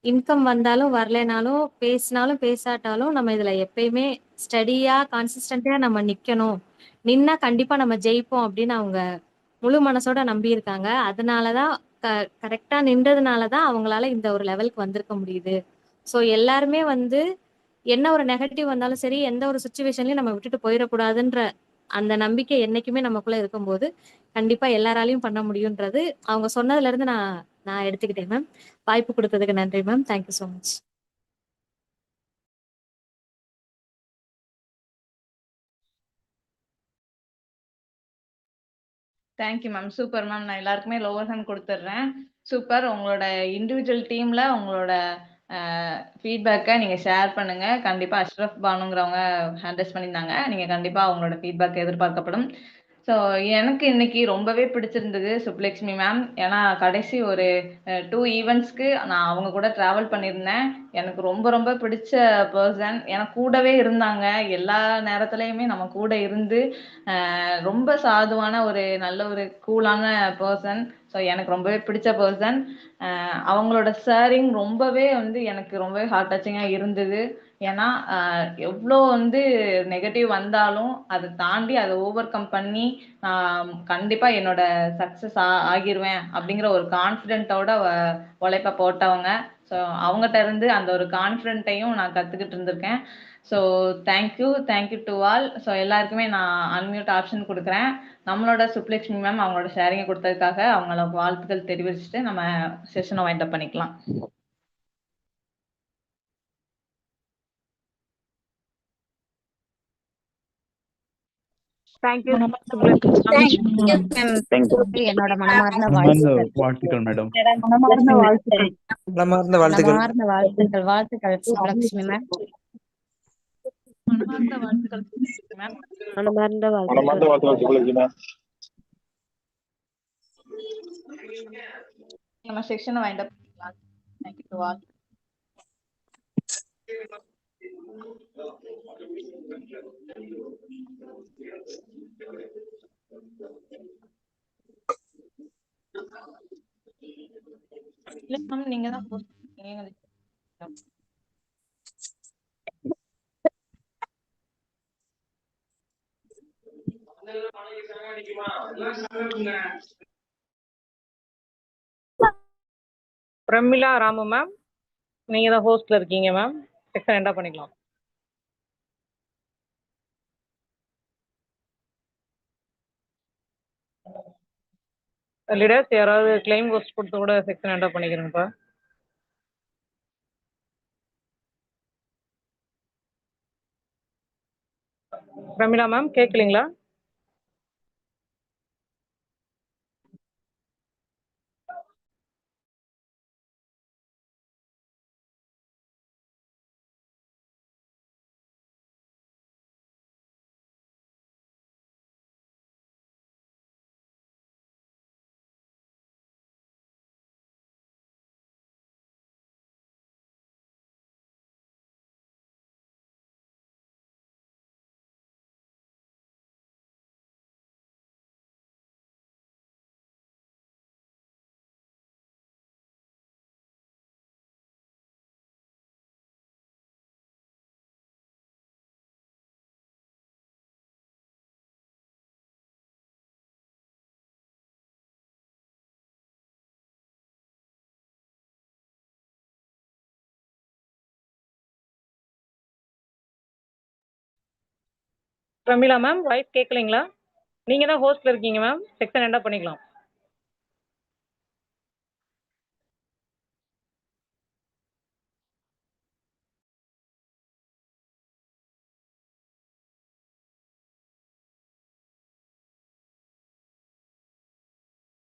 இன்கம் வந்தாலும் வரலைனாலும் பேசினாலும் பேசாட்டாலும் நம்ம இதுல எப்பயுமே ஸ்டடியா கன்சிஸ்டன்டா நம்ம நிக்கணும், நின்னா கண்டிப்பா நம்ம ஜெயிப்போம் அப்படின்னு அவங்க முழு மனசோட நம்பி இருக்காங்க. அதனாலதான் கரெக்டா நின்றதுனாலதான் அவங்களால இந்த ஒரு லெவலுக்கு வந்திருக்க முடியுது. ஸோ எல்லாருமே வந்து என்ன ஒரு நெகட்டிவ் வந்தாலும் சரி, எந்த ஒரு சுச்சுவேஷன்லயும் நம்ம விட்டுட்டு போயிடக்கூடாதுன்ற அந்த நம்பிக்கை என்னைக்குமே நமக்குள்ள இருக்கும்போது கண்டிப்பா எல்லாராலையும் பண்ண முடியும்ன்றது அவங்க சொன்னதுல இருந்து நான் நான் எடுத்துக்கிட்டேன் மேம். வாய்ப்பு கொடுத்ததுக்கு நன்றி ma'am. Thank you so much. Thank you ma'am, super ma'am. நான் எல்லாருக்குமே லோவர் ஹேண்ட் கொடுத்துட்றேன். சூப்பர். உங்களோட இண்டிவிஜுவல் டீம்ல உங்களோட ஃபீட்பேக்கை நீங்க ஷேர் பண்ணுங்க. கண்டிப்பா அஷ்ரஃப் பானுங்கிறவங்க ஹேண்ட் ரைஸ் பண்ணியிருந்தாங்க, நீங்க கண்டிப்பா அவங்களோட ஃபீட்பேக் எதிர்பார்க்கப்படும். ஸோ எனக்கு இன்னைக்கு ரொம்பவே பிடிச்சிருந்தது சுப்லக்ஷ்மி மேம். ஏன்னா கடைசி ஒரு 2 ஈவெண்ட்ஸ்க்கு நான் அவங்க கூட ட்ராவல் பண்ணியிருந்தேன். எனக்கு ரொம்ப ரொம்ப பிடிச்ச பர்சன். எனக்கு கூடவே இருந்தாங்க, எல்லா நேரத்துலையுமே நம்ம கூட இருந்து ரொம்ப சாதுவான ஒரு நல்ல ஒரு கூலான பர்சன். ஸோ எனக்கு ரொம்பவே பிடிச்ச பர்சன். அவங்களோட ஷேரிங் ரொம்பவே வந்து எனக்கு ரொம்பவே ஹார்ட் டச்சிங்காக இருந்தது. ஏன்னா எவ்வளோ வந்து நெகட்டிவ் வந்தாலும் அதை தாண்டி அதை ஓவர் கம் பண்ணி கண்டிப்பாக என்னோட சக்ஸஸ் ஆகிருவேன் அப்படிங்கிற ஒரு கான்ஃபிடென்ட்டோட உழைப்ப போட்டவங்க. ஸோ அவங்ககிட்ட இருந்து அந்த ஒரு கான்ஃபிடென்ட்டையும் நான் கற்றுக்கிட்டு இருந்திருக்கேன். So thank you to all. So எல்லாருக்குமே நான் அன்மியூட் ஆப்ஷன் கொடுக்குறேன். நம்மளோட சுப்லக்ஷ்மி மேம் அவங்களோட ஷேரிங்கை கொடுத்ததுக்காக அவங்களோட வாழ்த்துக்கள் தெரிவிச்சுட்டு நம்ம செஷனை வைண்ட் அப் பண்ணிக்கலாம். தேங்க்யூ மனமார்ந்த சுப்லட்சுமி வாழ்த்துக்கள் ma'am. Thank you Subbulakshmi ma'am. Ma'am. என்னோட மனமார்ந்த மனமார்ந்த வாழ்த்துக்கள். வாழ்த்துக்கள் மேடம். மனமார்ந்த வாழ்த்துக்கள். மனமார்ந்த வாழ்த்துக்கள். மனமார்ந்த வாழ்த்துக்கள். வாழ்த்துக்கள் சுப்லட்சுமி மேம். மனமார்ந்த வாழ்த்துக்கள் சுப்லட்சுமி மேம். மனமார்ந்த மனமார்ந்த வாழ்த்துக்கள். வாழ்த்துக்கள் சுப்லட்சுமி மேம். நம்ம செக்ஷனை வைண்ட் அப் பண்ணிக்கலாம். Thank you to all. இல்ல மேம், நீங்க தான் host இருக்கீங்க. பிரமிளா ராமு மேம், நீங்க தான் ஹோஸ்ட்ல இருக்கீங்க மேம். செக்ஷன் எண்டா பண்ணிக்கலாம். லீடர்ஸ் யாராவது கிளைம் ஹோஸ்ட் கொடுத்து கூட செக்ஷன் எண்டா பண்ணிக்கிறேங்கப்பா. பிரமிளா மேம் கேட்கலீங்களா? பிரமிளா மேம் வாய்ஸ் கேட்கலீங்களா? நீங்க தான் ஹோஸ்ட்ல இருக்கீங்க மேம். செக்ஷன் எண்டா பண்ணிக்கலாம்.